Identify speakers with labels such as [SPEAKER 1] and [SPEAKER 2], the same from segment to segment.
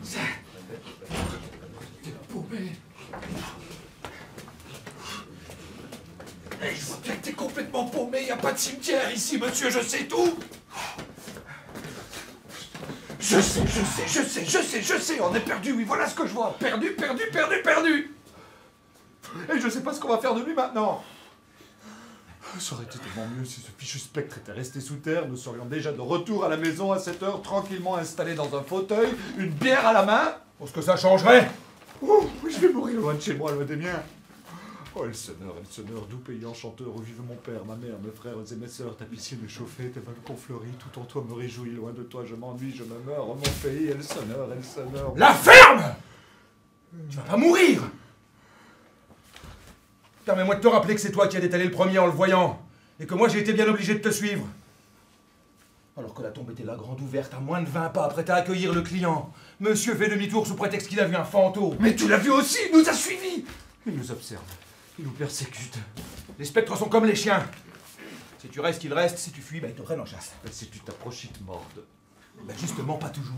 [SPEAKER 1] C'est... T'es paumé. Je vois bien que t'es complètement paumé, y a pas de cimetière ici, monsieur, je sais tout. Je sais, on est perdu, oui, voilà ce que je vois. Perdu. Et je sais pas ce qu'on va faire de lui maintenant. Ça aurait été tellement mieux si ce fichu spectre était resté sous terre. Nous serions déjà de retour à la maison à 7 heures, tranquillement installés dans un fauteuil, une bière à la main. Pour ce que ça changerait. Oh, je vais mourir loin de chez moi, loin des miens. Oh, Elseneur, doux paysan chanteur, où vivent mon père, ma mère, mes frères et mes sœurs, ta pitié me chauffait, tes balcons fleuris, tout en toi me réjouit, loin de toi je m'ennuie, je me meurs, oh mon pays, Elseneur. La ferme! Tu vas pas mourir! Permets-moi de te rappeler que c'est toi qui as détalé le premier en le voyant, et que moi j'ai été bien obligé de te suivre. Alors que la tombe était là, grande ouverte, à moins de 20 pas, prête à accueillir le client. Monsieur fait demi-tour sous prétexte qu'il a vu un fantôme. Mais tu l'as vu aussi, il nous a suivis! Il nous observe. Il nous persécute. Les spectres sont comme les chiens. Si tu restes, ils restent. Si tu fuis, ils te prennent en chasse. Si tu t'approches, ils te mordent. Justement, pas toujours.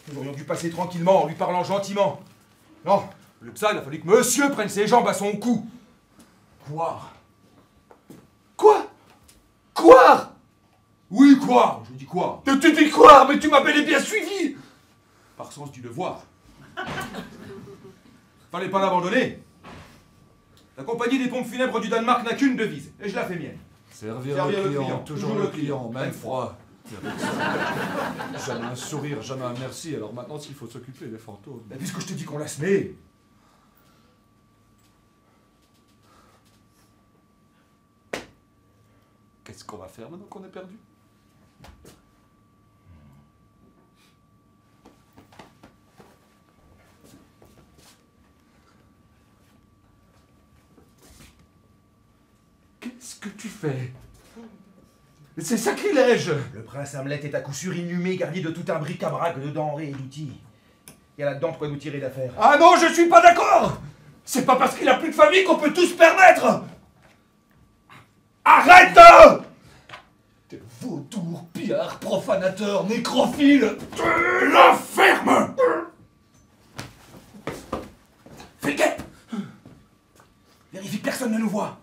[SPEAKER 1] Nous aurions dû passer tranquillement en lui parlant gentiment. Non, au lieu de ça, il a fallu que monsieur prenne ses jambes à son cou. Quoi? Oui, quoi? Je dis quoi? Tu dis quoi? Mais tu m'as bel et bien suivi. Par sens du devoir. Fallait pas l'abandonner. La compagnie des pompes funèbres du Danemark n'a qu'une devise, et je la fais mienne. Servir le client, toujours le client, même froid. Jamais un sourire, jamais un merci, alors maintenant s'il faut s'occuper des fantômes. Mais puisque je te dis qu'on laisse né. Qu'est-ce qu'on va faire maintenant qu'on est perdu? Qu'est-ce que tu fais? C'est sacrilège!
[SPEAKER 2] Le prince Hamlet est à coup sûr inhumé, garni de tout un bric-à-brac de denrées et d'outils. Il y a là-dedans de quoi nous tirer d'affaire.
[SPEAKER 1] Ah non, je suis pas d'accord! C'est pas parce qu'il a plus de famille qu'on peut tout se permettre! Arrête! T'es vautour, pillard, profanateur, nécrophile! Tu la fermes! Fais le guet! Vérifie que personne ne nous voit!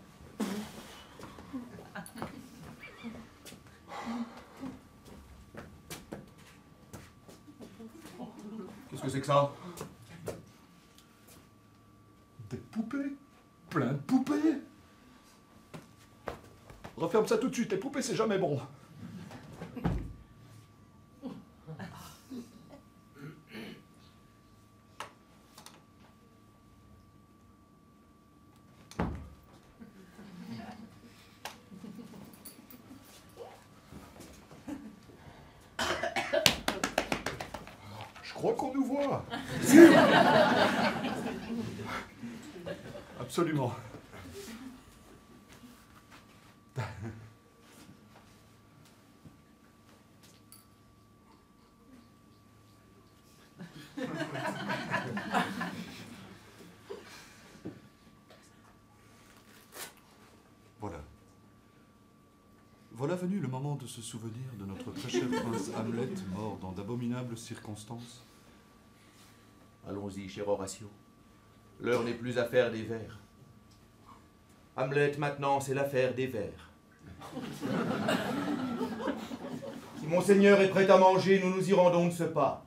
[SPEAKER 1] Qu'est-ce que c'est que ça? Des poupées? Plein de poupées? Referme ça tout de suite, les poupées c'est jamais bon. Je crois qu'on nous voit. Sûr? Absolument. Voilà venu le moment de se souvenir de notre très cher prince Hamlet, mort dans d'abominables circonstances.
[SPEAKER 2] Allons-y, cher Horatio. L'heure n'est plus à faire des vers. Hamlet, maintenant, c'est l'affaire des vers. Si monseigneur est prêt à manger, nous nous y rendons de ce pas.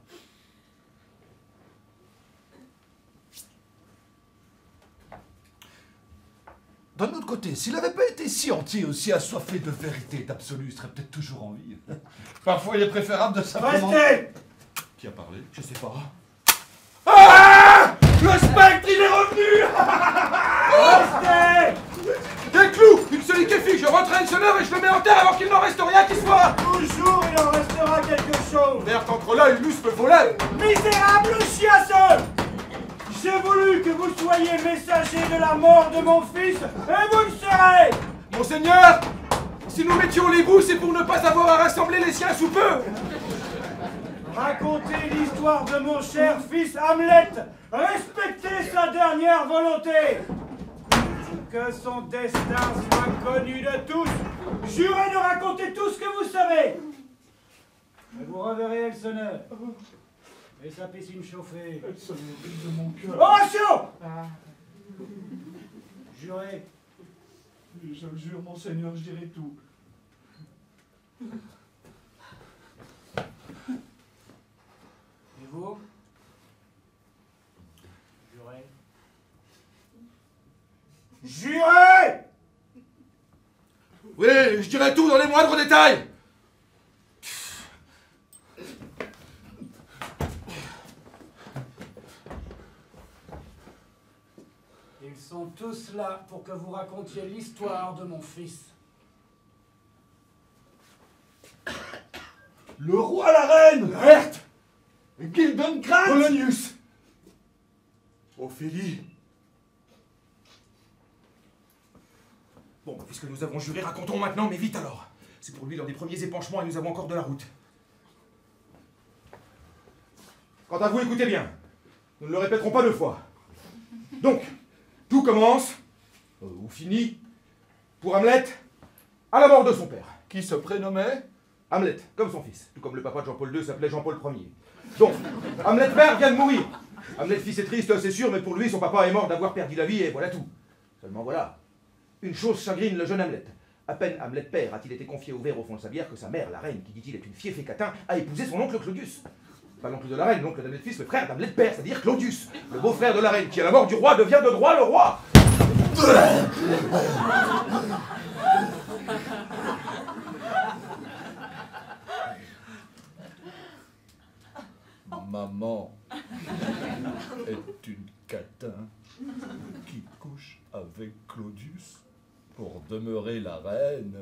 [SPEAKER 1] D'un autre côté, s'il n'avait pas été si entier, aussi assoiffé de vérité d'absolu, il serait peut-être toujours en vie. Parfois, il est préférable de simplement...
[SPEAKER 2] Restez!
[SPEAKER 1] Qui a parlé?
[SPEAKER 2] Je sais pas.
[SPEAKER 1] Ah! Le spectre, il est revenu!
[SPEAKER 2] Restez!
[SPEAKER 1] Des clous! Une solidifique, je rentraîne ce leurre et je le mets en terre avant qu'il n'en reste rien qui soit!
[SPEAKER 2] Toujours, il en restera quelque chose!
[SPEAKER 1] D'ailleurs, qu'entre là, il muscle volet!
[SPEAKER 2] Misérable chiasseux! J'ai voulu que vous soyez messager de la mort de mon fils, et vous le serez!
[SPEAKER 1] Monseigneur! Si nous mettions les bouts, c'est pour ne pas avoir à rassembler les siens sous peu!
[SPEAKER 2] Racontez l'histoire de mon cher fils Hamlet! Respectez sa dernière volonté! Que son destin soit connu de tous! Jurez de raconter tout ce que vous savez! Et vous reverrez Elseneur. Et sa piscine chauffée.
[SPEAKER 3] Elseneur de mon cœur.
[SPEAKER 2] Oratio! Jurez.
[SPEAKER 3] Je le jure, monseigneur, je dirai tout.
[SPEAKER 2] Et vous? Jurez. Jurez!
[SPEAKER 1] Oui, je dirai tout dans les moindres détails.
[SPEAKER 2] Ils sont tous là pour que vous racontiez l'histoire de mon fils.
[SPEAKER 3] Le roi, la reine!
[SPEAKER 1] Berthe!
[SPEAKER 3] Gildenkranz!
[SPEAKER 1] Polonius!
[SPEAKER 3] Ophélie!
[SPEAKER 1] Bon, puisque nous avons juré, racontons maintenant, mais vite alors. C'est pour lui l'un des premiers épanchements et nous avons encore de la route. Quant à vous, écoutez bien. Nous ne le répéterons pas deux fois. Donc, tout commence, ou finit, pour Hamlet, à la mort de son père.
[SPEAKER 3] Qui se prénommait?
[SPEAKER 1] Hamlet, comme son fils, tout comme le papa de Jean-Paul II s'appelait Jean-Paul Ier. Donc, Hamlet père vient de mourir. Hamlet fils est triste, c'est sûr, mais pour lui, son papa est mort d'avoir perdu la vie et voilà tout. Seulement voilà, une chose chagrine le jeune Hamlet. À peine Hamlet père a-t-il été confié au verre au fond de sa bière que sa mère, la reine, qui dit-il est une fief et catin, a épousé son oncle Claudius. Pas l'oncle de la reine, l'oncle d'Hamlet fils, le frère d'Hamlet père, c'est-à-dire Claudius, le beau-frère de la reine, qui à la mort du roi devient de droit le roi.
[SPEAKER 3] Maman est une catin qui couche avec Claudius pour demeurer la reine.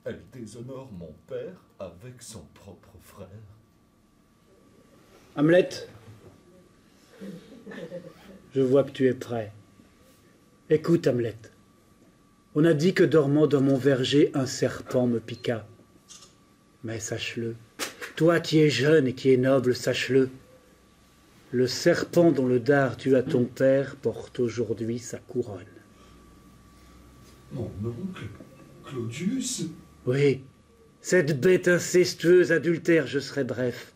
[SPEAKER 3] Elle déshonore mon père avec son propre frère.
[SPEAKER 2] Hamlet, je vois que tu es prêt. Écoute, Hamlet. On a dit que dormant dans mon verger, un serpent me piqua. Mais sache-le, toi qui es jeune et qui es noble, sache-le. Le serpent dont le dard tua ton père porte aujourd'hui sa couronne.
[SPEAKER 3] Mon oncle Claudius?
[SPEAKER 2] Oui, cette bête incestueuse adultère, je serai bref.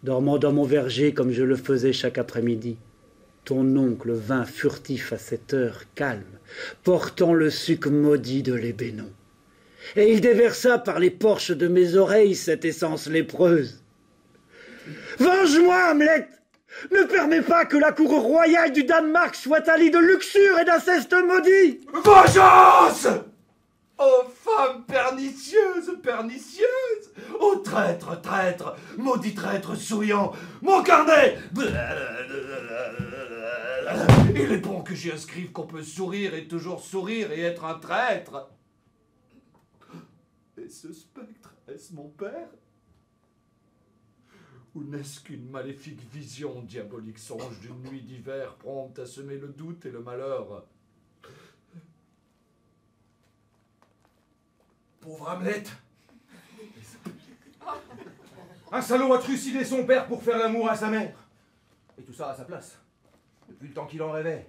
[SPEAKER 2] Dormant dans mon verger comme je le faisais chaque après-midi, ton oncle vint furtif à cette heure calme, portant le suc maudit de l'ébénon. Et il déversa par les porches de mes oreilles cette essence lépreuse. Venge-moi, Hamlet! Ne permets pas que la cour royale du Danemark soit un lit de luxure et d'inceste maudit!
[SPEAKER 1] Vengeance!
[SPEAKER 3] Ô femme pernicieuse, pernicieuse! Ô traître, traître, maudit traître souillant, mon carnet! Il est bon que j'y inscrive qu'on peut sourire et toujours sourire et être un traître. Et ce spectre, est-ce mon père? Ou n'est-ce qu'une maléfique vision, diabolique songe d'une nuit d'hiver prompte à semer le doute et le malheur?
[SPEAKER 1] Pauvre Hamlet! Un salaud a trucidé son père pour faire l'amour à sa mère. Et tout ça à sa place, depuis le temps qu'il en rêvait.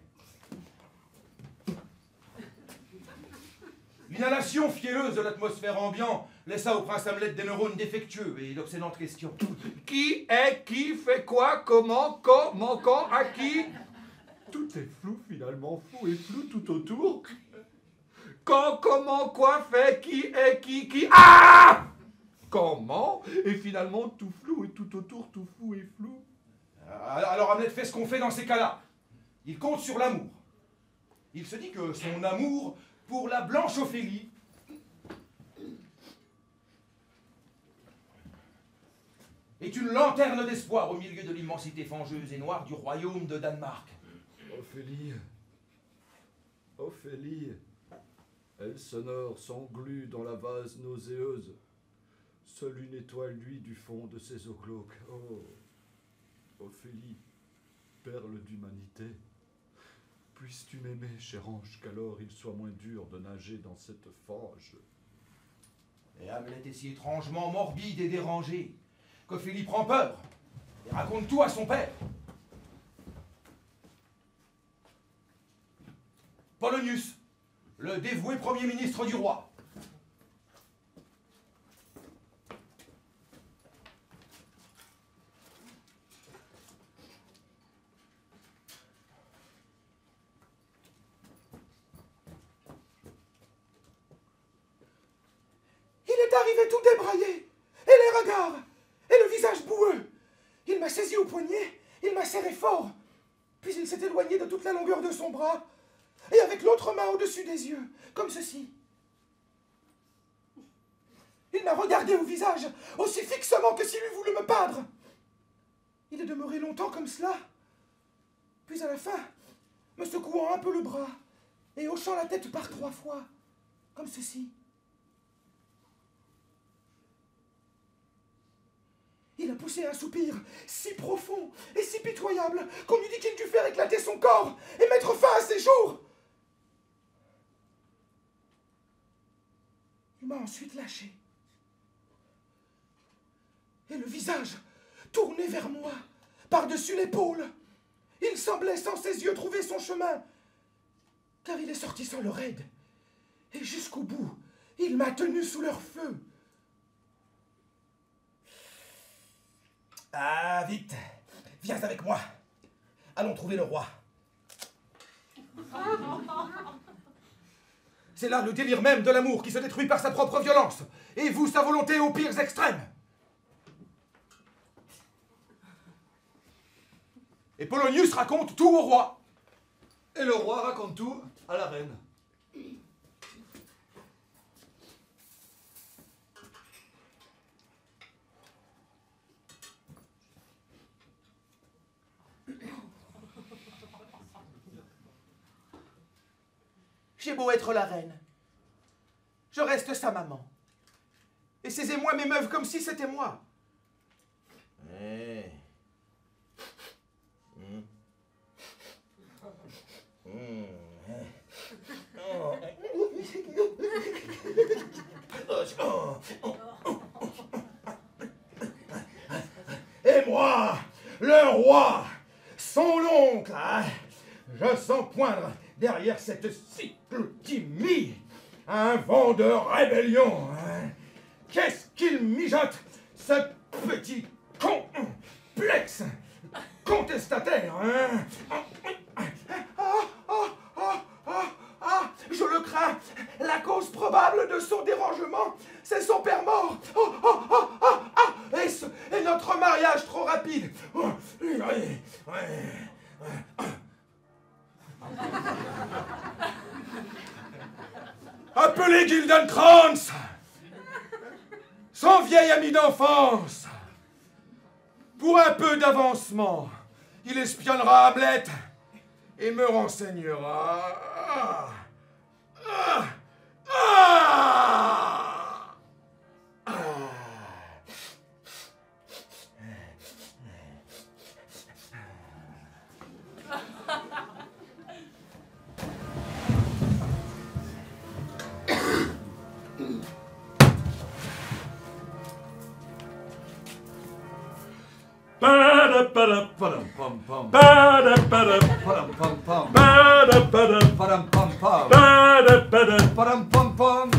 [SPEAKER 1] L'inhalation fielleuse de l'atmosphère ambiante laissa au prince Hamlet des neurones défectueux et d'obsédantes questions.
[SPEAKER 3] Qui est qui, fait quoi, comment, quand, à qui? Tout est flou finalement, flou et flou tout autour. Quand, comment, quoi, fait, qui est qui, ah! Comment? Et finalement tout flou et tout autour, tout flou et flou.
[SPEAKER 1] Alors Hamlet fait ce qu'on fait dans ces cas-là. Il compte sur l'amour. Il se dit que son amour pour la blanche Ophélie est une lanterne d'espoir au milieu de l'immensité fangeuse et noire du royaume de Danemark.
[SPEAKER 3] Ophélie, Ophélie, Elseneur s'englue dans la vase nauséeuse. Seule une étoile luit du fond de ses eaux glauques. Oh, Ophélie, perle d'humanité, puisses-tu m'aimer, cher ange, qu'alors il soit moins dur de nager dans cette fange.
[SPEAKER 1] Et Hamlet est si étrangement morbide et dérangé qu'Ophélie prend peur et raconte tout à son père. Polonius, le dévoué premier ministre du roi. est arrivé tout débraillé, et l'air hagard, et le visage boueux. Il m'a saisi au poignet, il m'a serré fort, puis il s'est éloigné de toute la longueur de son bras, et avec l'autre main au-dessus des yeux, comme ceci. Il m'a regardé au visage, aussi fixement que s'il eût voulu me peindre. Il est demeuré longtemps comme cela, puis à la fin, me secouant un peu le bras, et hochant la tête par 3 fois, comme ceci. Il a poussé un soupir si profond et si pitoyable qu'on eût dit qu'il dut faire éclater son corps et mettre fin à ses jours. Il m'a ensuite lâché. Et le visage tourné vers moi, par-dessus l'épaule, il semblait sans ses yeux trouver son chemin, car il est sorti sans le raid, et jusqu'au bout, il m'a tenu sous leur feu. Ah, vite, viens avec moi. Allons trouver le roi. C'est là le délire même de l'amour qui se détruit par sa propre violence, et vous sa volonté aux pires extrêmes. Et Polonius raconte tout au roi.
[SPEAKER 3] Et le roi raconte tout à la reine.
[SPEAKER 1] J'ai beau être la reine, je reste sa maman. Et ces émois m'émeuvent comme si c'était moi. Et moi, le roi, son oncle, hein, je sens poindre derrière cette cyclothymie un vent de rébellion. Hein. Qu'est-ce qu'il mijote, ce petit complexe contestataire, hein? Je le crains. La cause probable de son dérangement, c'est son père mort. Et notre mariage trop rapide. Appelez Gildenkrantz, son vieil ami d'enfance. Pour un peu d'avancement, il espionnera Hamlet et me renseignera.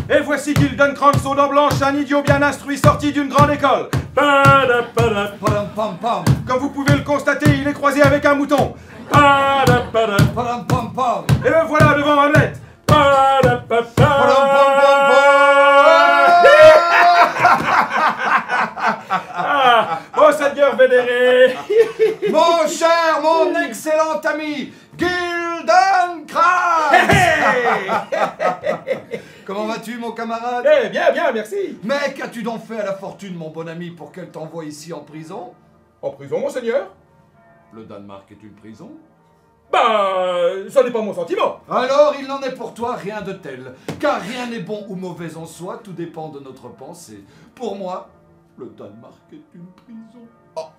[SPEAKER 1] Et voici Gildenkrantz aux dents blanches, un idiot bien instruit sorti d'une grande école. Comme vous pouvez le constater, il est croisé avec un mouton. Et le voilà devant Hamlet. Oh, cette gueule vénérée.
[SPEAKER 3] Mon cher, mon excellent ami, Gildenkrantz. Comment vas-tu, mon camarade?
[SPEAKER 1] Eh bien, bien, merci.
[SPEAKER 3] Mais qu'as-tu donc fait à la fortune, mon bon ami, pour qu'elle t'envoie ici en prison?
[SPEAKER 1] En prison, monseigneur?
[SPEAKER 3] Le Danemark est une prison?
[SPEAKER 1] Bah, ça n'est pas mon sentiment.
[SPEAKER 3] Alors, il n'en est pour toi rien de tel, car rien n'est bon ou mauvais en soi, tout dépend de notre pensée. Pour moi, le Danemark est une prison. Oh.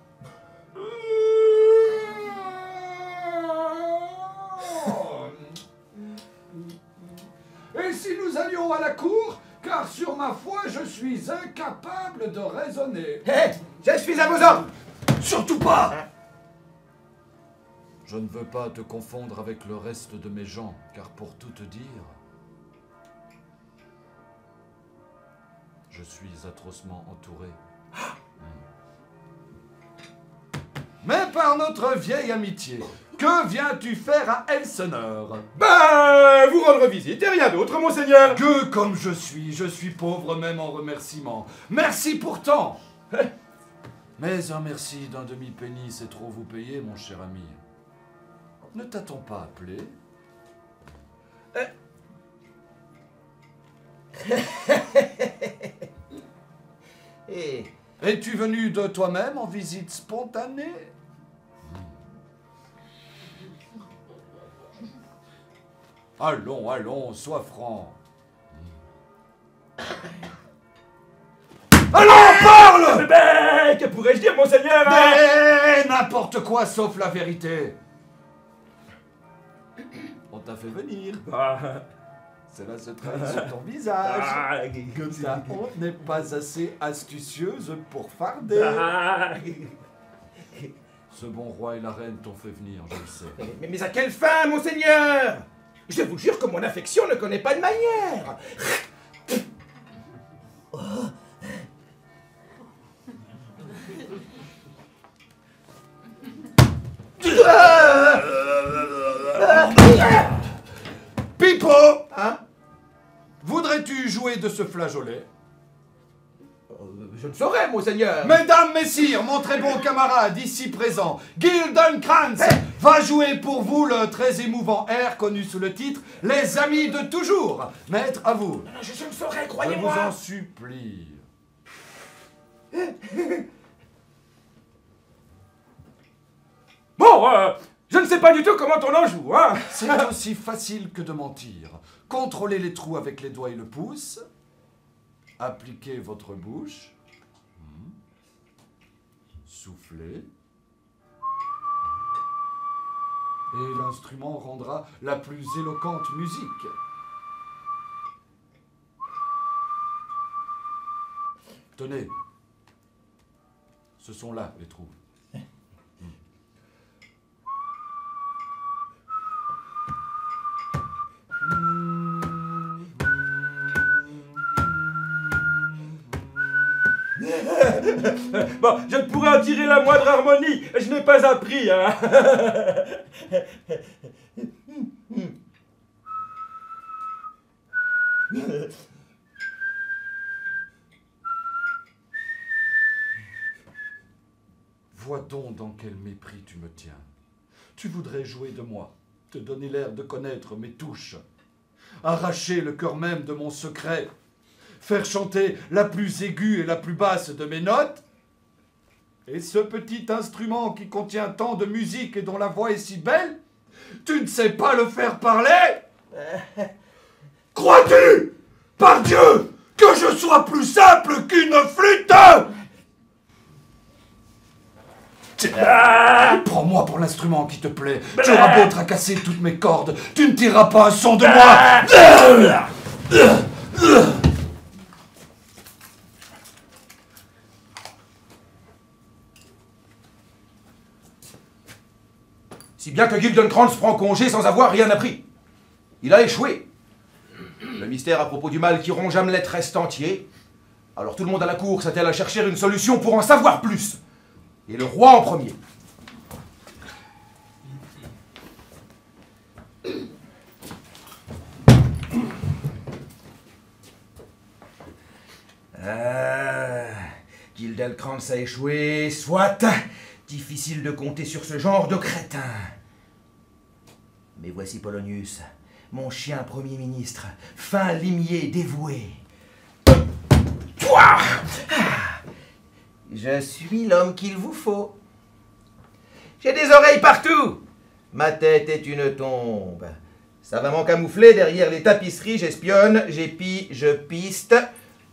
[SPEAKER 3] Et si nous allions à la cour, car sur ma foi, je suis incapable de raisonner.
[SPEAKER 1] Hé, je suis à vos ordres.
[SPEAKER 3] Surtout pas! Je ne veux pas te confondre avec le reste de mes gens, car pour tout te dire, je suis atrocement entouré. Mais par notre vieille amitié, Que viens-tu faire à Elseneur?
[SPEAKER 1] Ben, vous rendre visite et rien d'autre, monseigneur.
[SPEAKER 3] Que comme je suis pauvre même en remerciements. Merci pourtant. Mais un merci d'un demi-penny, c'est trop vous payer, mon cher ami. Ne t'a-t-on pas appelé? Es-tu venu de toi-même en visite spontanée? Allons, allons, sois franc. Allons, parle!
[SPEAKER 1] Ben, que pourrais-je dire, monseigneur?
[SPEAKER 3] Mais n'importe quoi sauf la vérité. On t'a fait venir. Cela se traduit sur ton visage. Que ta honte n'est pas assez astucieuse pour farder. Ce bon roi et la reine t'ont fait venir, je le sais.
[SPEAKER 1] Mais à quelle fin, monseigneur? Je vous jure que mon affection ne connaît pas de manière.
[SPEAKER 3] Pipo!
[SPEAKER 1] Hein?
[SPEAKER 3] Voudrais-tu jouer de ce flageolet?
[SPEAKER 1] Je ne saurais, monseigneur.
[SPEAKER 3] Mesdames, messires, mon très bon camarade ici présent, Gildenkrantz, va jouer pour vous le très émouvant air connu sous le titre « Les amis de toujours ». Maître, à vous.
[SPEAKER 1] Non, je ne saurais,
[SPEAKER 3] Je
[SPEAKER 1] croyez-moi.
[SPEAKER 3] vous en supplie.
[SPEAKER 1] Bon, je ne sais pas du tout comment on en joue, hein.
[SPEAKER 3] C'est aussi facile que de mentir. Contrôlez les trous avec les doigts et le pouce. Appliquez votre bouche. Soufflez. Et l'instrument rendra la plus éloquente musique. Tenez. Ce sont là les trous.
[SPEAKER 1] Bon, je ne pourrais en tirer la moindre harmonie. Je n'ai pas appris, hein.
[SPEAKER 3] Vois donc dans quel mépris tu me tiens. Tu voudrais jouer de moi, te donner l'air de connaître mes touches, arracher le cœur même de mon secret, faire chanter la plus aiguë et la plus basse de mes notes. Et ce petit instrument qui contient tant de musique et dont la voix est si belle, tu ne sais pas le faire parler? Crois-tu, par Dieu, que je sois plus simple qu'une flûte? Prends-moi pour l'instrument qui te plaît. Tu auras beau tracasser toutes mes cordes, tu ne tireras pas un son de moi.
[SPEAKER 1] Si bien que Gildenkrantz prend congé sans avoir rien appris. Il a échoué. Le mystère à propos du mal qui ronge Hamlet reste entier. Alors tout le monde à la cour s'attelle à chercher une solution pour en savoir plus. Et le roi en premier. Gildenkrantz a échoué, soit. Difficile de compter sur ce genre de crétin. Mais voici Polonius, mon chien premier ministre, fin limier dévoué. Toi! Je suis l'homme qu'il vous faut. J'ai des oreilles partout. Ma tête est une tombe. Savamment camouflée derrière les tapisseries, j'espionne, j'épie, je piste.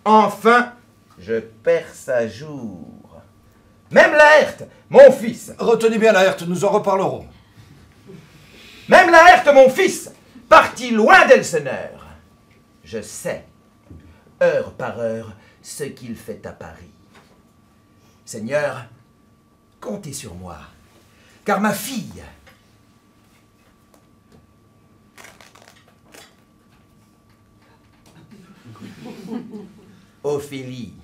[SPEAKER 1] Enfin, je perce à jour. Même Laerte, mon fils.
[SPEAKER 3] Retenez bien Laerte, nous en reparlerons.
[SPEAKER 1] Même Laerte, mon fils, parti loin d'Elseneur. Je sais, heure par heure, ce qu'il fait à Paris. Seigneur, comptez sur moi, car ma fille, Ophélie,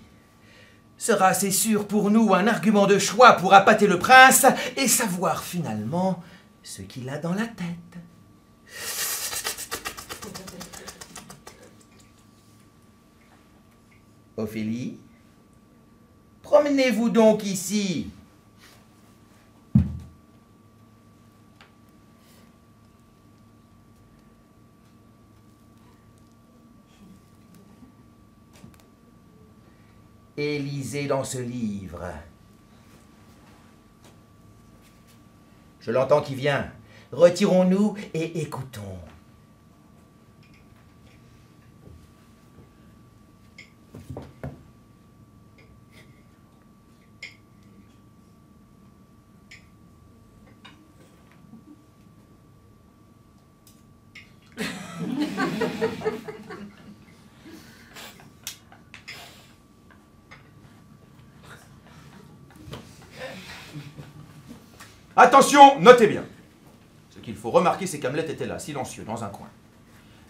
[SPEAKER 1] sera assez sûr pour nous un argument de choix pour appâter le prince et savoir finalement ce qu'il a dans la tête. Ophélie, promenez-vous donc ici. Et lisez dans ce livre. Je l'entends qui vient. Retirons-nous et écoutons. Attention, notez bien. Ce qu'il faut remarquer, c'est qu'Hamlet était là, silencieux, dans un coin.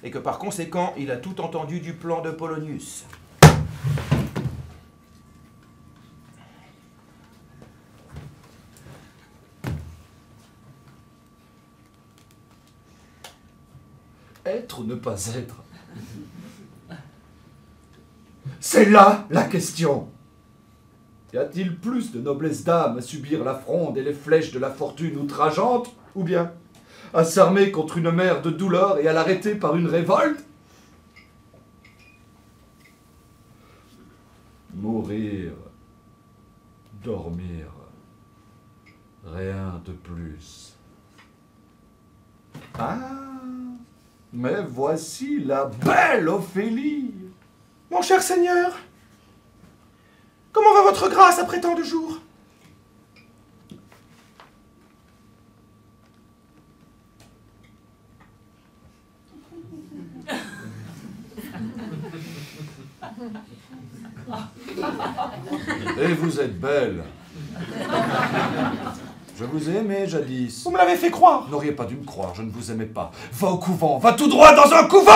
[SPEAKER 1] Et que par conséquent, il a tout entendu du plan de Polonius.
[SPEAKER 3] Être ou ne pas être? C'est là la question. Y a-t-il plus de noblesse d'âme à subir la fronde et les flèches de la fortune outrageante, ou bien à s'armer contre une mer de douleur et à l'arrêter par une révolte? Mourir, dormir, rien de plus. Ah, mais voici la belle Ophélie.
[SPEAKER 1] Mon cher Seigneur, comment va votre grâce après tant de jours?
[SPEAKER 3] Et vous êtes belle. Je vous ai aimé jadis.
[SPEAKER 1] Vous me l'avez fait croire.
[SPEAKER 3] Vous n'auriez pas dû me croire, je ne vous aimais pas. Va au couvent, va tout droit dans un couvent!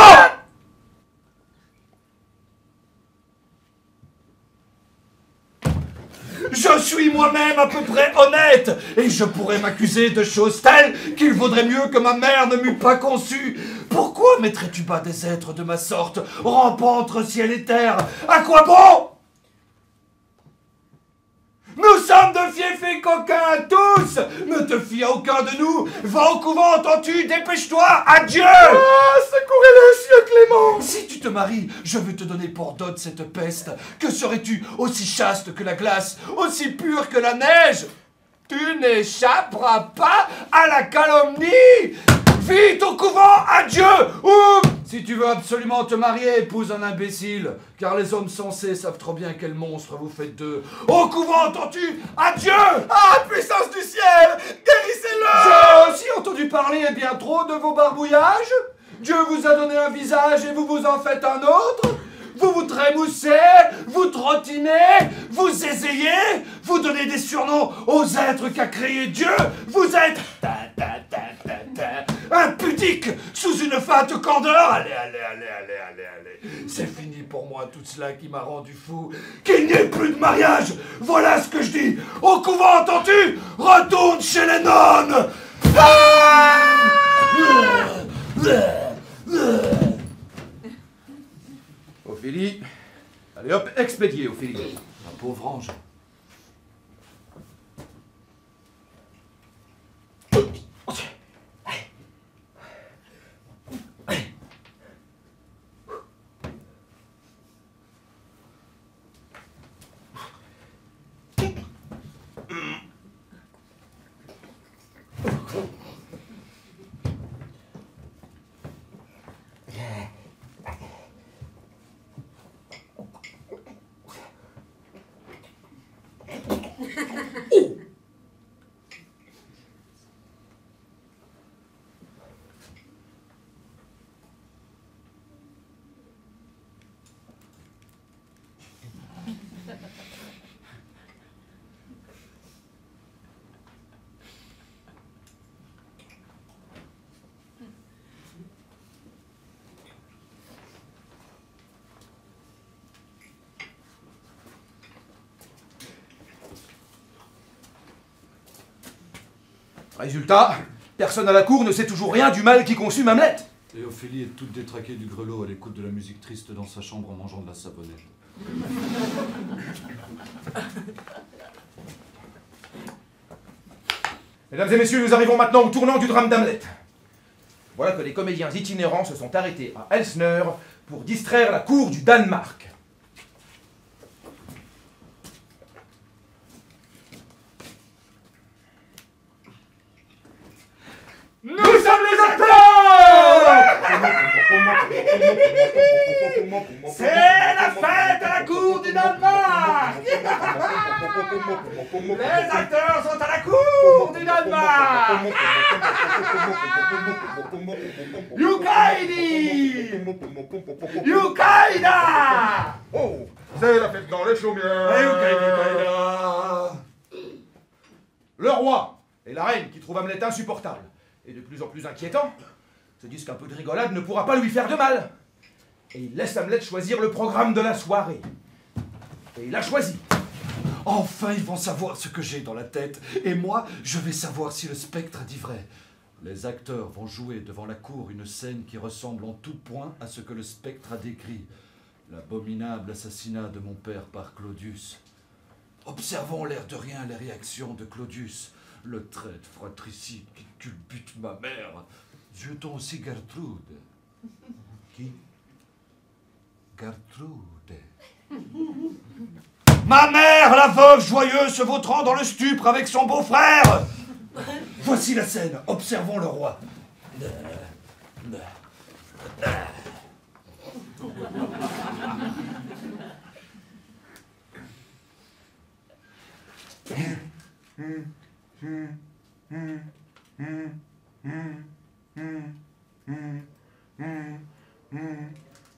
[SPEAKER 3] Je suis moi-même à peu près honnête, et je pourrais m'accuser de choses telles qu'il vaudrait mieux que ma mère ne m'eût pas conçu. Pourquoi mettrais-tu bas des êtres de ma sorte, rampant entre ciel et terre? À quoi bon? Nous sommes de fiefs et coquins, tous! Ne te fie à aucun de nous! Va au couvent, entends-tu? Dépêche-toi! Adieu!
[SPEAKER 1] Ah, secourez-le, sieur Clément!
[SPEAKER 3] Si tu te maries, je veux te donner pour dot cette peste. Que serais-tu aussi chaste que la glace, aussi pure que la neige? Tu n'échapperas pas à la calomnie! Vite au couvent, adieu! Ou, si tu veux absolument te marier, épouse un imbécile, car les hommes sensés savent trop bien quel monstre vous faites d'eux. Au couvent, entends-tu? Adieu!
[SPEAKER 1] Ah, puissance du ciel! Guérissez-le!
[SPEAKER 3] J'ai aussi entendu parler bien trop de vos barbouillages. Dieu vous a donné un visage et vous vous en faites un autre. Vous vous trémoussez, vous trottinez, vous essayez, vous donnez des surnoms aux êtres qu'a créé Dieu. Vous êtes impudique sous une feinte candeur. Allez. C'est fini pour moi tout cela qui m'a rendu fou. Qu'il n'y ait plus de mariage. Voilà ce que je dis. Au couvent, entends-tu? Retourne chez les nonnes.
[SPEAKER 1] Ophélie, allez hop, expédiez, Ophélie.
[SPEAKER 3] Ma pauvre ange.
[SPEAKER 1] Résultat, Personne à la cour ne sait toujours rien du mal qui consume Hamlet.
[SPEAKER 3] Et Ophélie est toute détraquée du grelot à l'écoute de la musique triste dans sa chambre en mangeant de la savonnette.
[SPEAKER 1] Mesdames et messieurs, nous arrivons maintenant au tournant du drame d'Hamlet. Voilà que les comédiens itinérants se sont arrêtés à Elsner pour distraire la cour du Danemark. Nous sommes les acteurs!
[SPEAKER 4] C'est la fête à la cour du Danemark! Les acteurs sont à la cour du Danemark! Yukaidi! Yukaida!
[SPEAKER 1] Oh, c'est la fête dans les chaumières! Le roi et la reine qui trouvent Hamlet insupportable et de plus en plus inquiétant se disent qu'un peu de rigolade ne pourra pas lui faire de mal. Et il laisse Hamlet choisir le programme de la soirée. Et il a choisi.
[SPEAKER 3] Enfin, ils vont savoir ce que j'ai dans la tête. Et moi, je vais savoir si le spectre a dit vrai. Les acteurs vont jouer devant la cour une scène qui ressemble en tout point à ce que le spectre a décrit. L'abominable assassinat de mon père par Claudius. Observons l'air de rien les réactions de Claudius, le traître fratricide qui culbute ma mère. Jetons aussi Gertrude. Qui? Gertrude. Ma mère, la veuve joyeuse, se vautrant dans le stupre avec son beau-frère. Voici la scène. Observons le roi.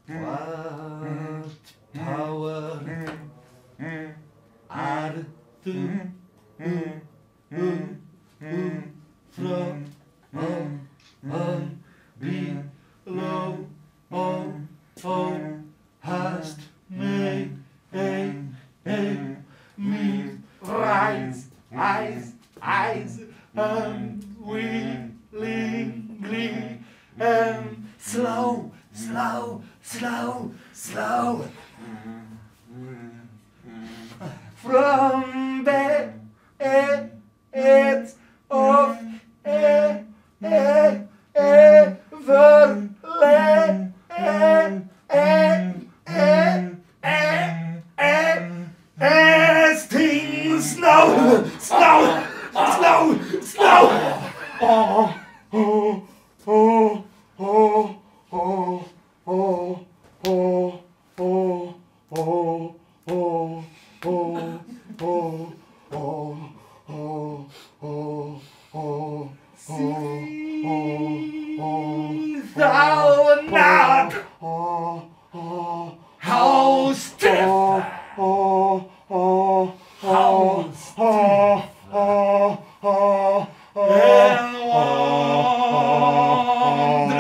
[SPEAKER 3] What power art thou from below hast made me rise, eyes, unwillingly, and slow, from the edge of everlasting snow. Thou not how stiff, how and wanders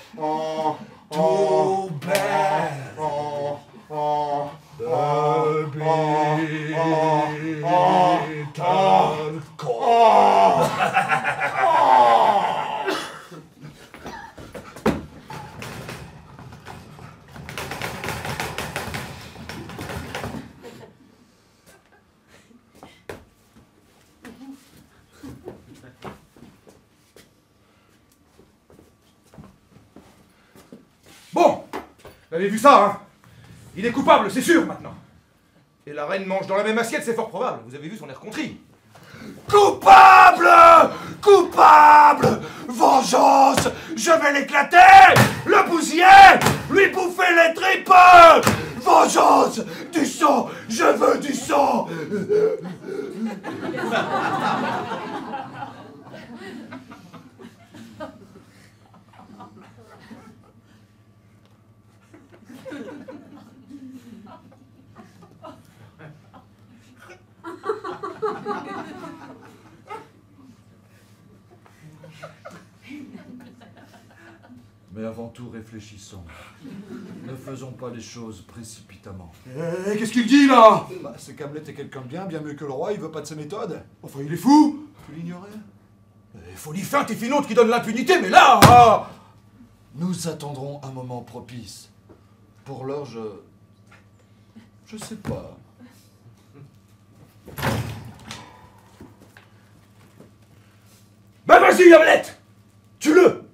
[SPEAKER 3] on too bad.
[SPEAKER 1] Bon, vous avez vu ça, hein? Il est coupable, c'est sûr, maintenant. Et la reine mange dans la même assiette, c'est fort probable. Vous avez vu son air contrit.
[SPEAKER 3] Coupable! Coupable! Vengeance! Je vais l'éclater! Le bousiller! Lui bouffer les tripes! Vengeance! Du sang! Je veux du sang! Mais avant tout, réfléchissons. Ne faisons pas les choses précipitamment.
[SPEAKER 1] Qu'est-ce qu'il dit, là?
[SPEAKER 3] Bah, c'est qu'Hamlet est quelqu'un de bien mieux que le roi, il veut pas de ses méthodes.
[SPEAKER 1] Enfin, il est fou!
[SPEAKER 3] Tu l'ignorais?
[SPEAKER 1] Folie feinte et finaude qui donne l'impunité, mais là, ah,
[SPEAKER 3] Nous attendrons un moment propice. Pour l'heure, je sais pas.
[SPEAKER 1] Ben vas-y, Hamlet! Tue-le!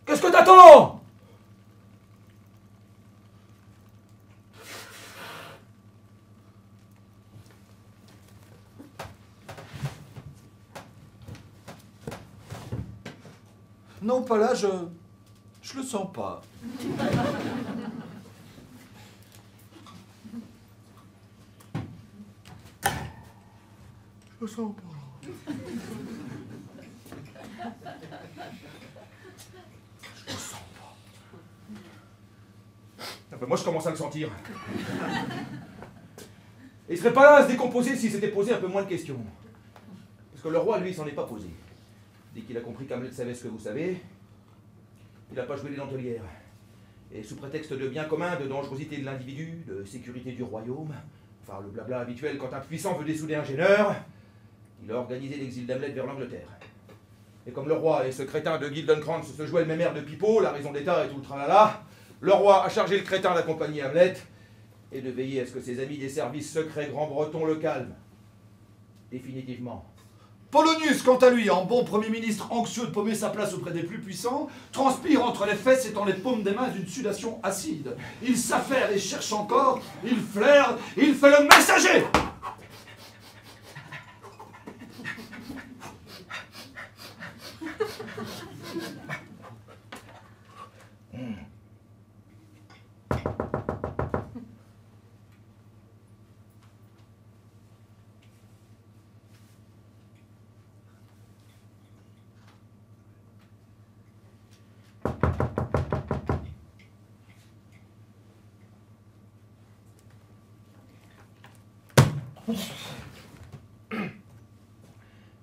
[SPEAKER 1] Qu'est-ce que t'attends?
[SPEAKER 3] Non, pas là, je le sens pas.
[SPEAKER 1] Je le sens pas. Je le sens pas. Ah ben moi, je commence à le sentir. Et il serait pas là à se décomposer s'il s'était posé un peu moins de questions. Parce que le roi, lui, il s'en est pas posé. Dès qu'il a compris qu'Hamlet savait ce que vous savez, il n'a pas joué les dentelières. Et sous prétexte de bien commun, de dangerosité de l'individu, de sécurité du royaume, enfin le blabla habituel quand un puissant veut dessouder un gêneur, il a organisé l'exil d'Hamlet vers l'Angleterre. Et comme le roi et ce crétin de Guildenkrantz se jouaient le même air de pipeau, la raison d'État et tout le tralala, le roi a chargé le crétin d'accompagner Hamlet et de veiller à ce que ses amis des services secrets grands-bretons le calment. Définitivement.
[SPEAKER 3] Polonius, quant à lui, en bon Premier ministre anxieux de paumer sa place auprès des plus puissants, transpire entre les fesses et dans les paumes des mains d'une sudation acide. Il s'affaire et cherche encore, il flaire, il fait le messager.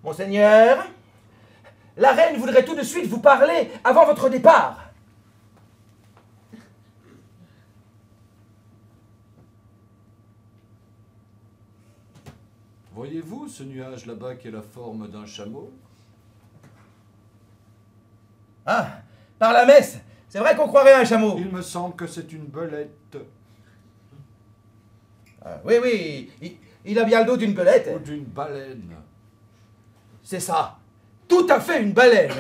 [SPEAKER 1] Monseigneur, la reine voudrait tout de suite vous parler avant votre départ.
[SPEAKER 3] Voyez-vous ce nuage là-bas qui est la forme d'un chameau?
[SPEAKER 1] Ah, par la messe, c'est vrai qu'on croirait à un chameau.
[SPEAKER 3] Il me semble que c'est une belette.
[SPEAKER 1] Ah, oui, oui, il a bien le dos d'une belette.
[SPEAKER 3] Ou d'une baleine.
[SPEAKER 1] C'est ça. Tout à fait une baleine.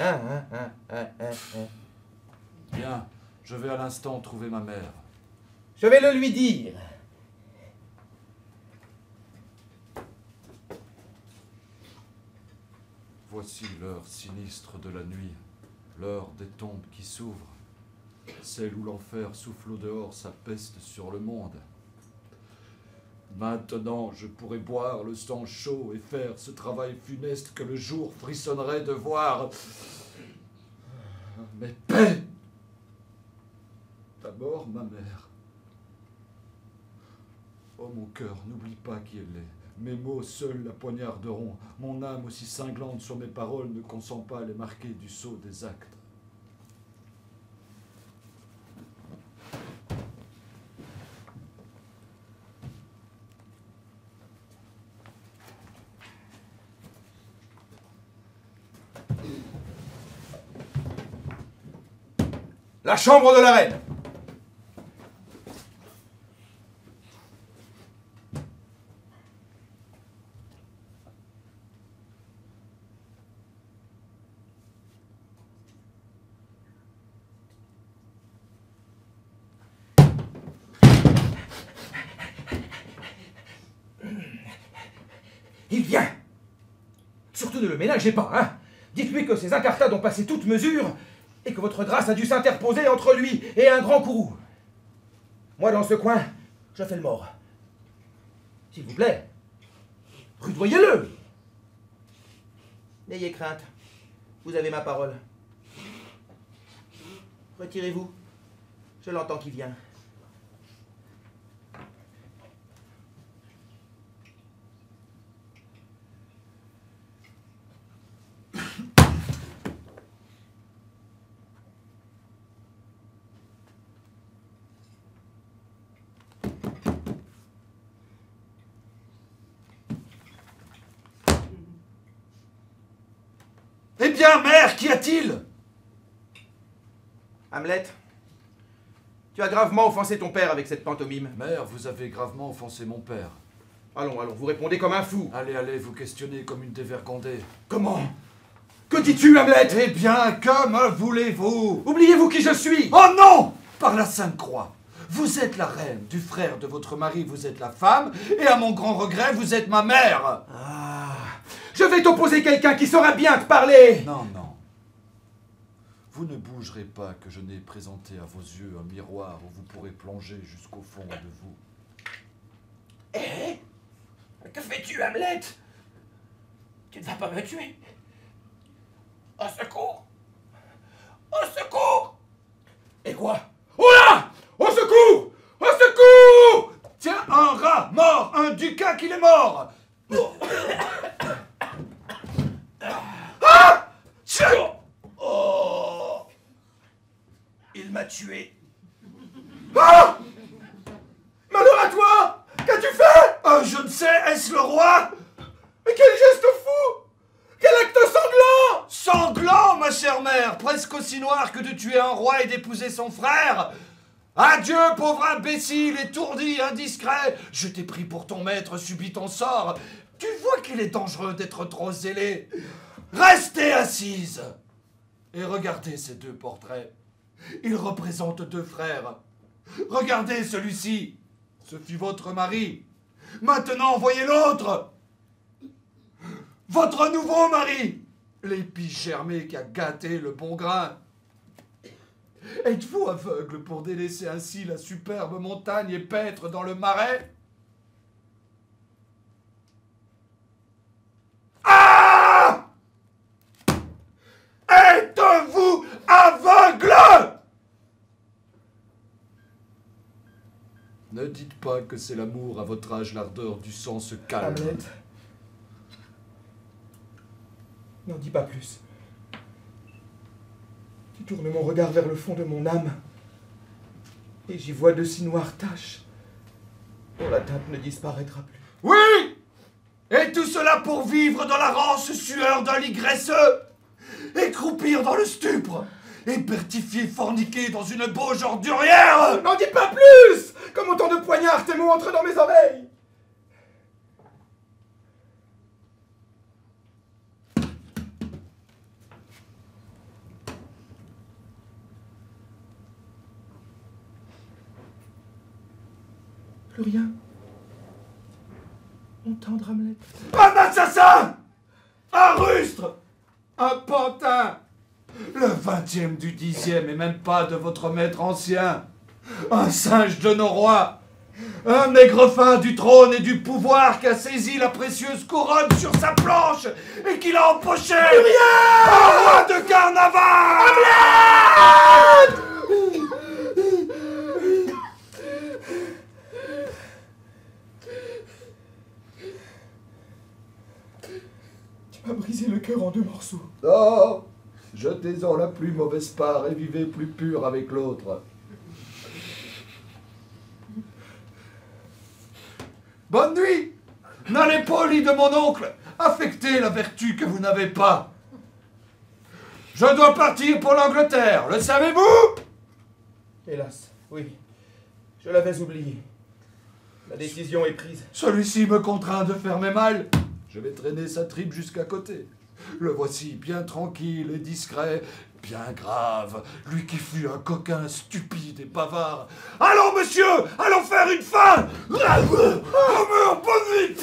[SPEAKER 3] Bien, je vais à l'instant trouver ma mère.
[SPEAKER 1] Je vais le lui dire.
[SPEAKER 3] Voici l'heure sinistre de la nuit, l'heure des tombes qui s'ouvrent, celle où l'enfer souffle au dehors sa peste sur le monde. Maintenant, je pourrais boire le sang chaud et faire ce travail funeste que le jour frissonnerait de voir. Mais paix! D'abord, ma mère. Oh mon cœur, n'oublie pas qui elle est. Mes mots seuls la poignarderont. Mon âme aussi cinglante sur mes paroles ne consent pas à les marquer du sceau des actes.
[SPEAKER 1] La chambre de la reine. Il vient. Surtout ne le ménagez pas, hein. Dites-lui que ces incartades ont passé toute mesure et que votre grâce a dû s'interposer entre lui et un grand courroux. Moi, dans ce coin, je fais le mort. S'il vous plaît, rudoyez-le. N'ayez crainte, vous avez ma parole. Retirez-vous, je l'entends qui vient.
[SPEAKER 3] Eh bien, mère, qu'y a-t-il?
[SPEAKER 1] Hamlet, tu as gravement offensé ton père avec cette pantomime.
[SPEAKER 3] Mère, vous avez gravement offensé mon père.
[SPEAKER 1] Allons, allons, vous répondez comme un fou.
[SPEAKER 3] Allez, allez, vous questionnez comme une dévergondée.
[SPEAKER 1] Comment? Que dis-tu, Hamlet?
[SPEAKER 3] Eh bien, que me voulez-vous?
[SPEAKER 1] Oubliez-vous qui je suis?
[SPEAKER 3] Oh non! Par la Sainte Croix, vous êtes la reine, du frère de votre mari, vous êtes la femme, et à mon grand regret, vous êtes ma mère.
[SPEAKER 1] Ah, je vais t'opposer quelqu'un qui saura bien te parler.
[SPEAKER 3] Non, non. Vous ne bougerez pas que je n'ai présenté à vos yeux un miroir où vous pourrez plonger jusqu'au fond de vous.
[SPEAKER 4] Eh? Que fais-tu, Hamlet? Tu ne vas pas me tuer? Au secours! Au secours!
[SPEAKER 1] Et quoi? Oh là! Au secours! Au secours!
[SPEAKER 3] Tiens, un rat mort, un ducat qu'il est mort.
[SPEAKER 1] Ah!
[SPEAKER 4] Oh! Il m'a tué.
[SPEAKER 1] Ah! Malheur à toi! Qu'as-tu fait?
[SPEAKER 3] Je ne sais, est-ce le roi?
[SPEAKER 1] Mais quel geste fou! Quel acte sanglant!
[SPEAKER 3] Sanglant, ma chère mère, presque aussi noir que de tuer un roi et d'épouser son frère. Adieu, pauvre imbécile, étourdi, indiscret. Je t'ai pris pour ton maître, subis ton sort. Tu vois qu'il est dangereux d'être trop zélé. Restez assise et regardez ces deux portraits. Ils représentent deux frères. Regardez celui-ci. Ce fut votre mari. Maintenant, voyez l'autre. Votre nouveau mari. L'épi germé qui a gâté le bon grain. Êtes-vous aveugle pour délaisser ainsi la superbe montagne et paître dans le marais? Ah! Êtes-vous aveugle? Ne dites pas que c'est l'amour, à votre âge l'ardeur du sang se calme.
[SPEAKER 1] Hamlet, n'en dis pas plus. Tu tournes mon regard vers le fond de mon âme, et j'y vois de si noires taches dont la teinte ne disparaîtra plus.
[SPEAKER 3] Oui! Et tout cela pour vivre dans la rance sueur d'un lit graisseux, et croupir dans le stupre, et bertifier forniquer dans une bauge ordurière!
[SPEAKER 1] N'en dis pas plus! Comme autant de poignards, tes mots entrent dans mes oreilles! Plus rien. Mon tendre Hamlet.
[SPEAKER 3] Un assassin! Un rustre! Un pantin! Le 20e du 10e et même pas de votre maître ancien! Un singe de nos rois! Un aigrefin du trône et du pouvoir qui a saisi la précieuse couronne sur sa planche et qui l'a empochée! Un roi de carnaval!
[SPEAKER 1] Tu m'as brisé le cœur en deux morceaux.
[SPEAKER 3] Oh! Jetez-en la plus mauvaise part et vivez plus pur avec l'autre. Bonne nuit! N'allez pas au lit de mon oncle! Affectez la vertu que vous n'avez pas! Je dois partir pour l'Angleterre, le savez-vous?
[SPEAKER 1] Hélas, oui. Je l'avais oublié. La décision est prise.
[SPEAKER 3] Celui-ci me contraint de faire mes mal. Je vais traîner sa tripe jusqu'à côté. Le voici bien tranquille et discret, bien grave, lui qui fut un coquin stupide et bavard. Allons, monsieur, allons faire une fin! Bonne nuit!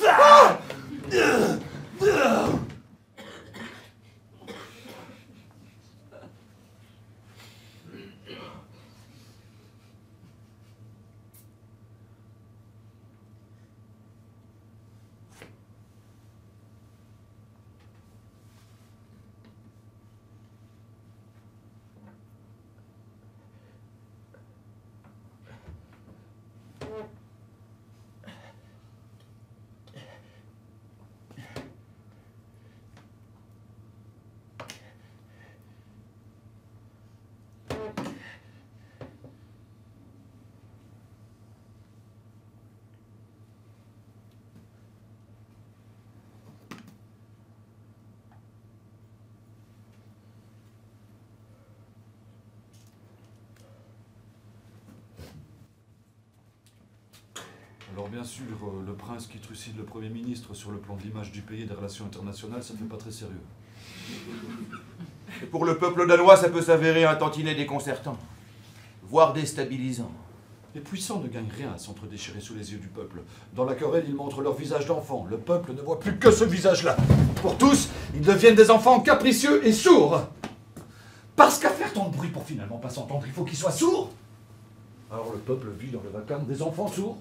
[SPEAKER 3] Alors bien sûr, le prince qui trucide le Premier ministre sur le plan de l'image du pays et des relations internationales, ça ne fait pas très sérieux.
[SPEAKER 1] Et pour le peuple danois, ça peut s'avérer un tantinet déconcertant, voire déstabilisant.
[SPEAKER 3] Les puissants ne gagnent rien à s'entre-déchirer sous les yeux du peuple. Dans la querelle, ils montrent leur visage d'enfant. Le peuple ne voit plus que ce visage-là. Pour tous, ils deviennent des enfants capricieux et sourds. Parce qu'à faire tant de bruit pour finalement pas s'entendre, il faut qu'ils soient sourds. Alors le peuple vit dans le vacarme des enfants sourds.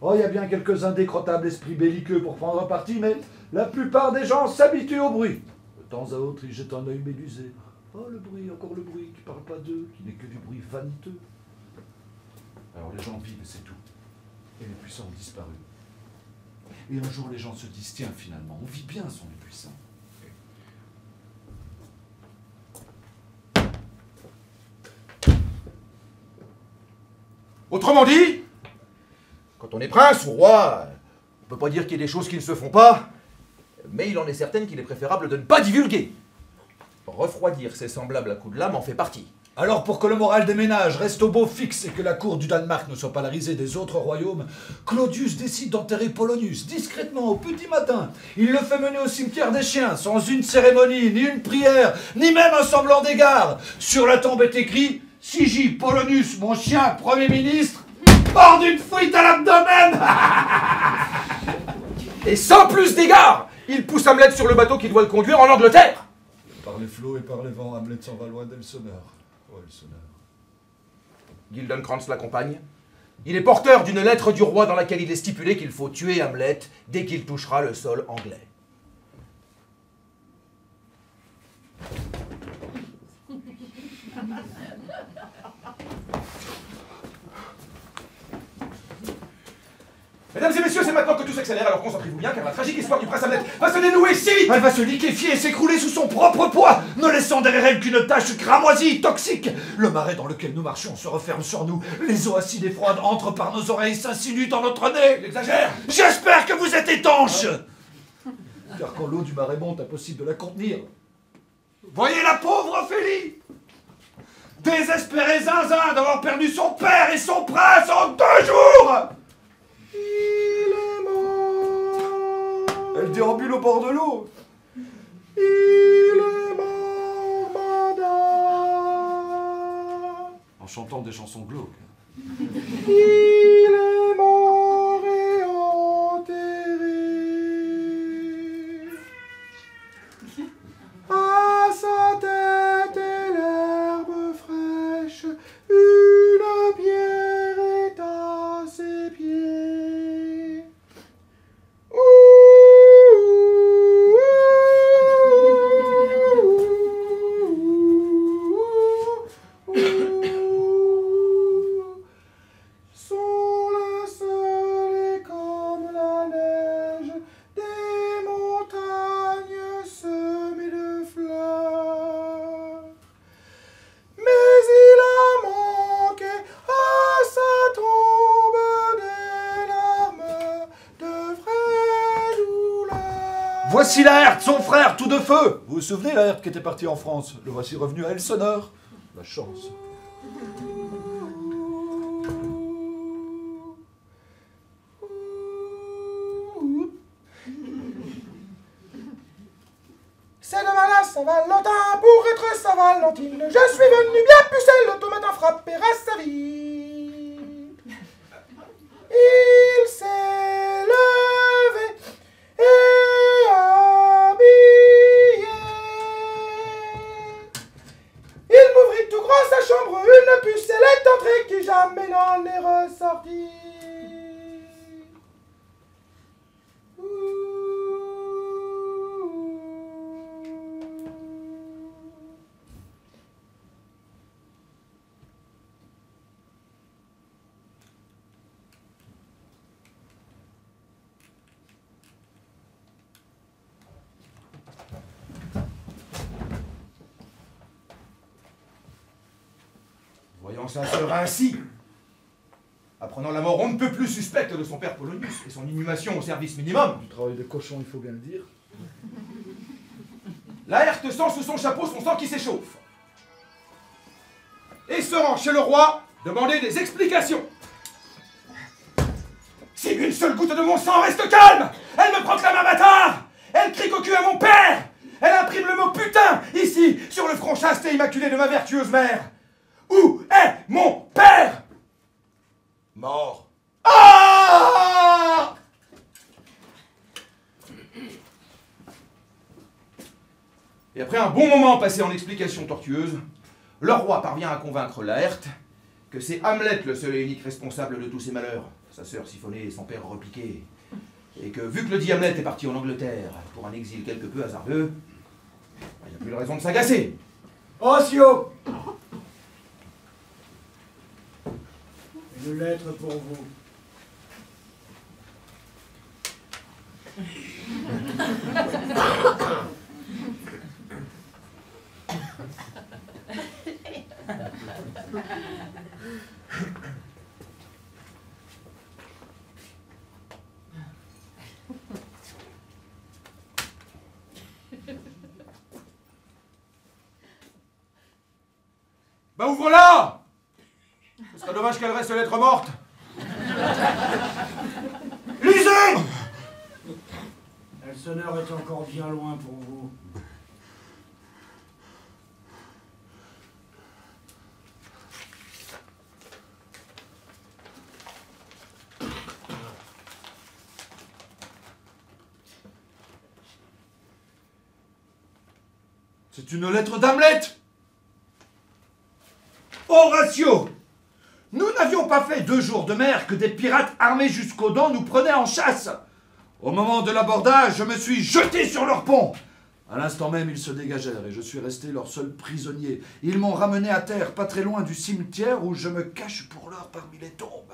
[SPEAKER 3] Oh, il y a bien quelques indécrottables esprits belliqueux pour prendre parti, mais la plupart des gens s'habituent au bruit. De temps à autre, ils jettent un œil médusé. Oh, le bruit, encore le bruit, qui parle pas d'eux, qui n'est que du bruit vaniteux. Alors les gens vivent, c'est tout. Et les puissants ont disparu. Et un jour, les gens se disent, tiens, finalement, on vit bien sans les puissants.
[SPEAKER 1] Autrement dit, quand on est prince ou roi, on peut pas dire qu'il y ait des choses qui ne se font pas, mais il en est certain qu'il est préférable de ne pas divulguer. Refroidir ses semblables à coups de lame en fait partie.
[SPEAKER 3] Alors pour que le moral des ménages reste au beau fixe et que la cour du Danemark ne soit pas la risée des autres royaumes, Claudius décide d'enterrer Polonius discrètement au petit matin. Il le fait mener au cimetière des chiens, sans une cérémonie, ni une prière, ni même un semblant d'égard. Sur la tombe est écrit « Sigi Polonius, mon chien, Premier ministre, mort d'une fuite à l'abdomen !»
[SPEAKER 1] Et sans plus d'égard, il pousse Hamlet sur le bateau qui doit le conduire en Angleterre.
[SPEAKER 3] Par les flots et par les vents, Hamlet s'en va loin d'Elseneur. Oh, Elseneur.
[SPEAKER 1] Guildenkrantz l'accompagne. Il est porteur d'une lettre du roi dans laquelle il est stipulé qu'il faut tuer Hamlet dès qu'il touchera le sol anglais. Mesdames et messieurs, c'est maintenant que tout s'accélère, alors concentrez-vous bien, car la tragique histoire du prince Hamlet va se dénouer si vite.
[SPEAKER 3] Elle va se liquéfier et s'écrouler sous son propre poids, ne laissant derrière elle qu'une tache cramoisie, toxique. Le marais dans lequel nous marchions se referme sur nous, les eaux acides et froides entrent par nos oreilles, s'insinuent dans notre nez.
[SPEAKER 1] J'exagère.
[SPEAKER 3] J'espère que vous êtes étanche. Car quand l'eau du marais monte, impossible de la contenir. Voyez la pauvre Ophélie, désespérée zinzin d'avoir perdu son père et son prince en 2 jours.
[SPEAKER 1] Il est mort.
[SPEAKER 3] Elle déambule au bord de l'eau.
[SPEAKER 1] Il est mort, madame.
[SPEAKER 3] En chantant des chansons glauques.
[SPEAKER 1] Il est mort et enterré. À sa tête et l'herbe fraîche, une pierre est à ses pieds. Son linceul est comme la neige des montagnes semées de fleurs. Mais il a manqué à sa tombe des larmes de vraie douleur.
[SPEAKER 3] Voici Laërte, son frère, tout de feu. Vous vous souvenez, Laërte qui était parti en France? Le voici revenu à Elseneur. La chance.
[SPEAKER 1] C'est de Manas à Valentin pour être sa Valentine. Je suis venu bien pucelle l'automate frapper à sa vie. Il s'est levé et habillé. Il m'ouvrit tout grand sa chambre, une pucelle est entrée qui jamais n'en est ressortie. Voyant sa sœur ainsi, apprenant la mort on ne peut plus suspecte de son père Polonius et son inhumation au service minimum,
[SPEAKER 3] Du travail de cochon, il faut bien le dire.
[SPEAKER 1] Laërte sent sous son chapeau son sang qui s'échauffe et se rend chez le roi demander des explications. Si une seule goutte de mon sang reste calme, elle me proclame un bâtard. Elle crie cocu à mon père. Elle imprime le mot putain, ici, sur le front chaste et immaculé de ma vertueuse mère. Où est mon père? Mort. Ah! Et après un bon moment passé en explications tortueuses, le roi parvient à convaincre Laerte que c'est Hamlet le seul et unique responsable de tous ses malheurs, sa sœur siphonnée et son père repiqué, et que vu que le dit Hamlet est parti en Angleterre pour un exil quelque peu hasardeux, il n'a plus de raison de s'agacer.
[SPEAKER 2] Horatio! Une lettre pour vous.
[SPEAKER 1] Bah ouvre-la! Ce serait dommage qu'elle reste lettre morte. Lisez!
[SPEAKER 2] Elseneur est encore bien loin pour vous.
[SPEAKER 3] C'est une lettre d'Hamlet!
[SPEAKER 4] Horatio! Nous n'avions pas fait 2 jours de mer que des pirates armés jusqu'aux dents nous prenaient en chasse.
[SPEAKER 3] Au moment de l'abordage, je me suis jeté sur leur pont. À l'instant même, ils se dégagèrent et je suis resté leur seul prisonnier. Ils m'ont ramené à terre, pas très loin du cimetière où je me cache pour l'heure parmi les tombes.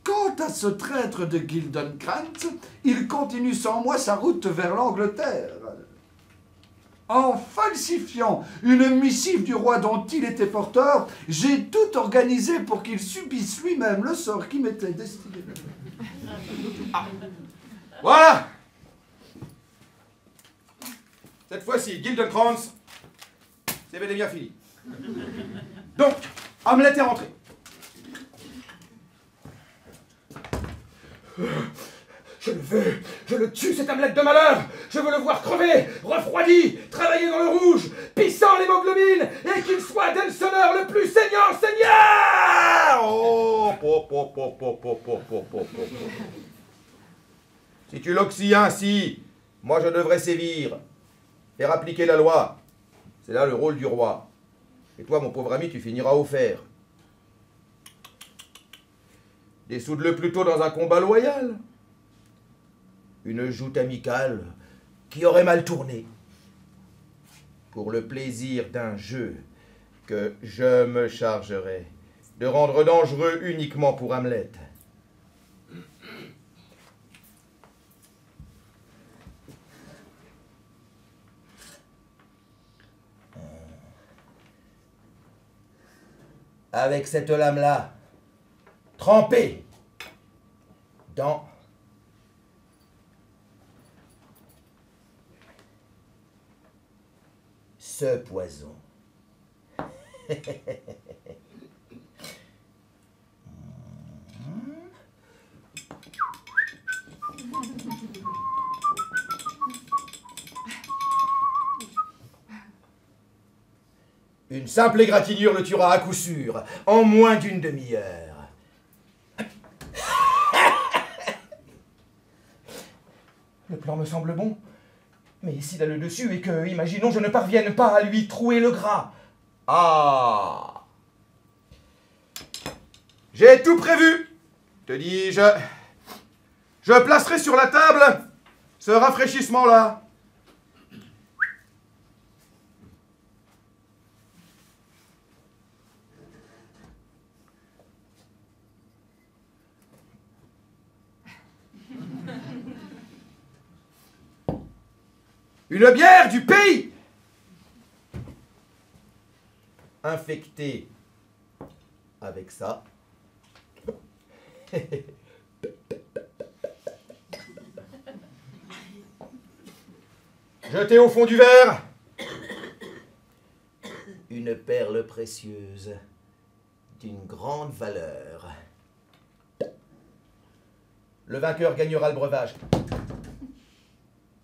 [SPEAKER 3] Quant à ce traître de Gildenkrantz, il continue sans moi sa route vers l'Angleterre. En falsifiant une missive du roi dont il était porteur, j'ai tout organisé pour qu'il subisse lui-même le sort qui m'était destiné.
[SPEAKER 1] Ah. Voilà! Cette fois-ci, Gildenkrantz, c'est bel et bien fini. Donc, Hamlet est rentré. Je le veux, je le tue, cet Hamlet de malheur. Je veux le voir crever, refroidi, travailler dans le rouge, pissant l'hémoglobine, et qu'il soit d'Elseneur le plus seigneur. Oh, Si tu l'oxyes ainsi, moi je devrais sévir, faire appliquer la loi. C'est là le rôle du roi. Et toi, mon pauvre ami, tu finiras au fer. Dessoude-le plutôt dans un combat loyal. Une joute amicale qui aurait mal tourné. Pour le plaisir d'un jeu que je me chargerai de rendre dangereux uniquement pour Hamlet. Avec cette lame-là, trempée dans ce poison. Une simple égratignure le tuera à coup sûr, en moins d'une demi-heure. Le plan me semble bon, mais s'il a le dessus et que, imaginons, je ne parvienne pas à lui trouer le gras. Ah! J'ai tout prévu, te dis-je. Je placerai sur la table ce rafraîchissement-là. Une bière du pays infectée avec ça. Jetez au fond du verre une perle précieuse une grande valeur. Le vainqueur gagnera le breuvage.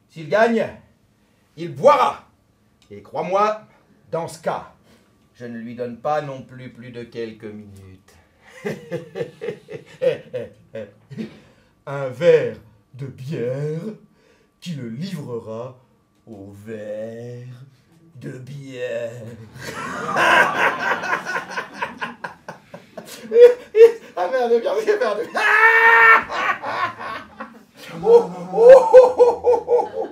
[SPEAKER 1] S'il gagne, il boira. Et crois-moi, dans ce cas, je ne lui donne pas non plus de quelques minutes. Un verre de bière qui le livrera au verre de bière. Ah merde, merde. Oh, oh, oh, oh,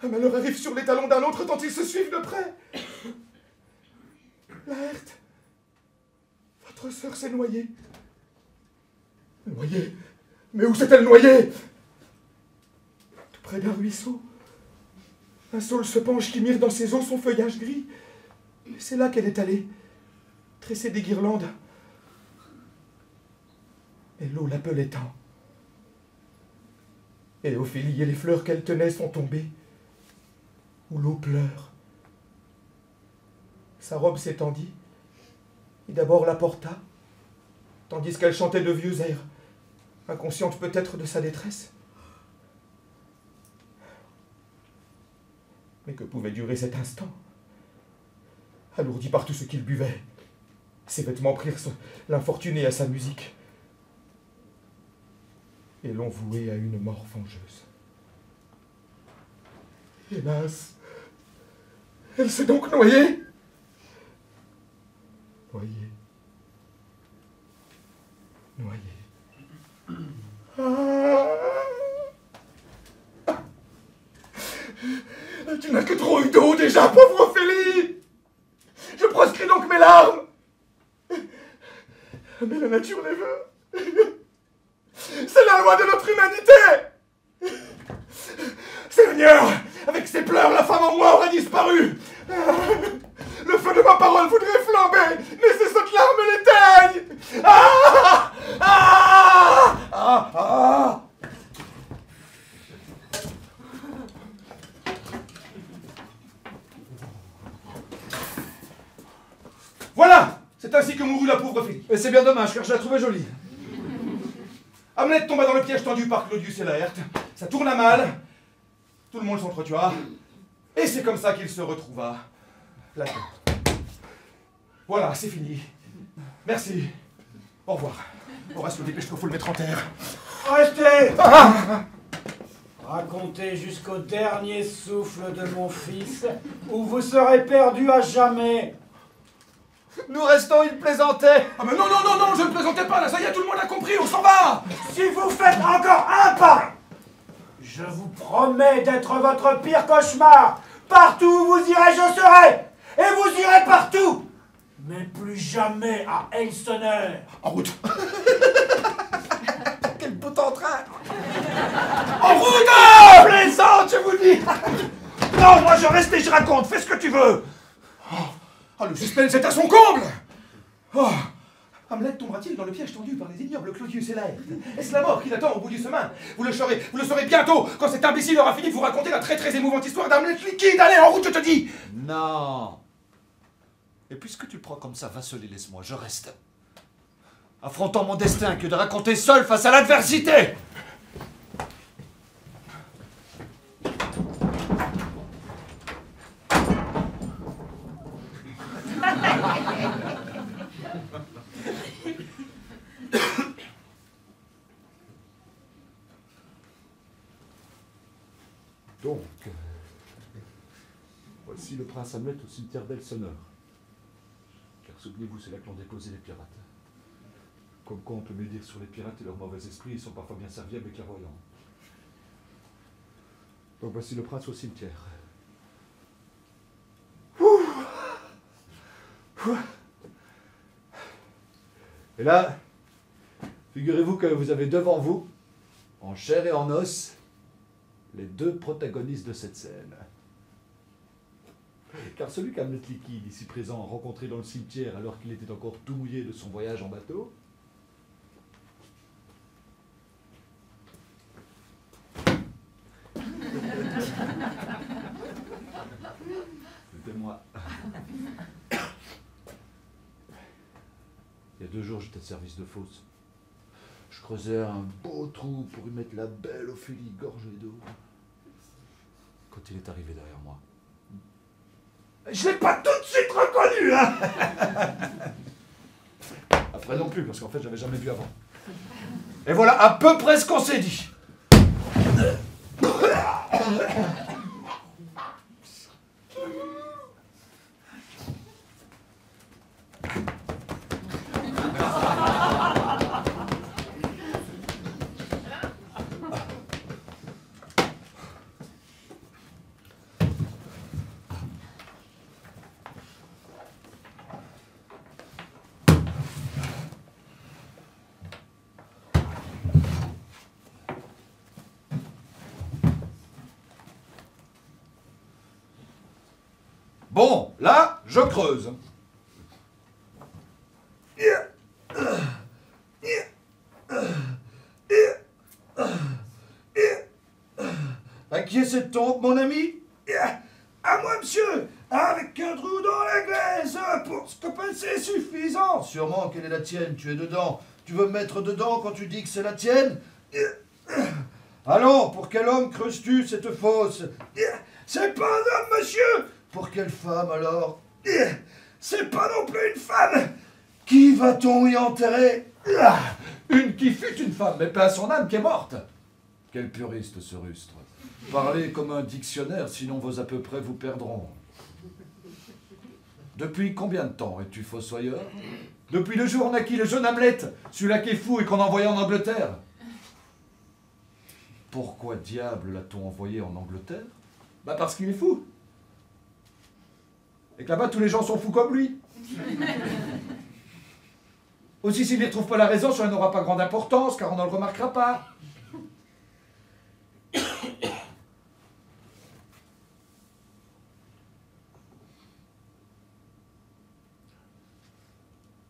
[SPEAKER 1] Un malheur arrive sur les talons d'un autre tant ils se suivent de près. Laerte, votre sœur s'est noyée. Noyée? Mais où s'est-elle noyée? Tout près d'un ruisseau. Un saule se penche qui mire dans ses eaux son feuillage gris. Et c'est là qu'elle est allée, tresser des guirlandes. Et l'eau l'appelait tant. Et Ophélie et les fleurs qu'elle tenait sont tombées, où l'eau pleure. Sa robe s'étendit, et d'abord la porta, tandis qu'elle chantait de vieux airs, inconsciente peut-être de sa détresse. Mais que pouvait durer cet instant? Alourdi par tout ce qu'il buvait, ses vêtements prirent l'infortuné à sa musique, et l'ont voué à une mort fangeuse. Hélas, elle s'est donc noyée. Noyée. Ah. Tu n'as que trop eu d'eau déjà, pauvre Ophélie. Je proscris donc mes larmes. Mais la nature les veut. C'est la loi de notre humanité. Seigneur, avec ses pleurs, la femme en moi aurait disparu. Le feu de ma parole voudrait flamber, mais ces sautes larmes l'éteignent. Ah ah ah ah. Voilà, c'est ainsi que mourut la pauvre fille.
[SPEAKER 4] Et c'est bien dommage, car je la trouvais jolie.
[SPEAKER 1] Hamlet tomba dans le piège tendu par Claudius et Laerte. Ça tourna mal. Tout le monde s'entretua. Et c'est comme ça qu'il se retrouva. La tête. Voilà, c'est fini. Merci. Au revoir. Horace, dépêche-toi, faut le mettre en terre.
[SPEAKER 2] Restez!
[SPEAKER 1] Ah.
[SPEAKER 2] Racontez jusqu'au dernier souffle de mon fils, ou vous serez perdu à jamais.
[SPEAKER 4] Nous restons, il plaisantait.
[SPEAKER 1] Ah mais non, je ne plaisantais pas, là, ça y est, tout le monde a compris, on s'en va.
[SPEAKER 2] Si vous faites encore un pas, je vous promets d'être votre pire cauchemar. Partout où vous irez, je serai. Et vous irez partout. Mais plus jamais à Elseneur.
[SPEAKER 1] En route.
[SPEAKER 4] Quel beau entrain.
[SPEAKER 1] En route.
[SPEAKER 4] Plaisante, je vous dis. Non, moi je reste et je raconte, fais ce que tu veux.
[SPEAKER 1] Oh, le suspense est à son comble. Oh. Hamlet tombera-t-il dans le piège tendu par les ignobles Claudius et Laerte? Est-ce la mort qui l'attend au bout du chemin? Vous le saurez bientôt, quand cet imbécile aura fini de vous raconter la très émouvante histoire d'Hamlet liquide. Allez, en route, je te dis.
[SPEAKER 3] Non. Et puisque tu le prends comme ça, Vasselé, laisse-moi, je reste. Affrontant mon destin que de raconter seul face à l'adversité. Donc, voici le prince Hamlet au cimetière d'Elseneur. Car souvenez-vous, c'est là que l'on déposait les pirates. Comme quoi on peut médire sur les pirates et leurs mauvais esprits, ils sont parfois bien servis avec clairvoyants. Donc voici le prince au cimetière. Et là, figurez-vous que vous avez devant vous, en chair et en os, les deux protagonistes de cette scène. Car celui qu'Hamlet liquide, ici présent, rencontré dans le cimetière alors qu'il était encore tout mouillé de son voyage en bateau, Il y a 2 jours, j'étais de service de fosse. Je creusais un beau trou pour y mettre la belle Ophélie gorgée d'eau. Quand il est arrivé derrière moi.
[SPEAKER 4] Je l'ai pas tout de suite reconnu, hein.
[SPEAKER 3] Après non plus, parce qu'en fait, j'avais jamais vu avant.
[SPEAKER 4] Et voilà à peu près ce qu'on s'est dit. Bon, là, je creuse. À qui est cette tombe, mon ami? À moi, monsieur. Avec un trou dans la glaise. Pour ce copain, c'est suffisant. Sûrement qu'elle est la tienne, tu es dedans. Tu veux me mettre dedans quand tu dis que c'est la tienne? Allons, pour quel homme creuses-tu cette fosse? C'est pas un homme, monsieur. Pour quelle femme, alors? C'est pas non plus une femme. Qui va-t-on y enterrer? Une qui fut une femme, mais pas son âme qui est morte.
[SPEAKER 3] Quel puriste ce rustre. Parlez comme un dictionnaire, sinon vos à peu près vous perdront. Depuis combien de temps es-tu fossoyeur?
[SPEAKER 4] Depuis le jour où naquit le jeune Hamlet, celui-là qui est fou et qu'on a envoyé en Angleterre.
[SPEAKER 3] Pourquoi diable l'a-t-on envoyé en Angleterre?
[SPEAKER 4] Bah parce qu'il est fou. Et que là-bas, tous les gens sont fous comme lui. Aussi, s'il ne trouve pas la raison, ça n'aura pas grande importance, car on ne le remarquera pas.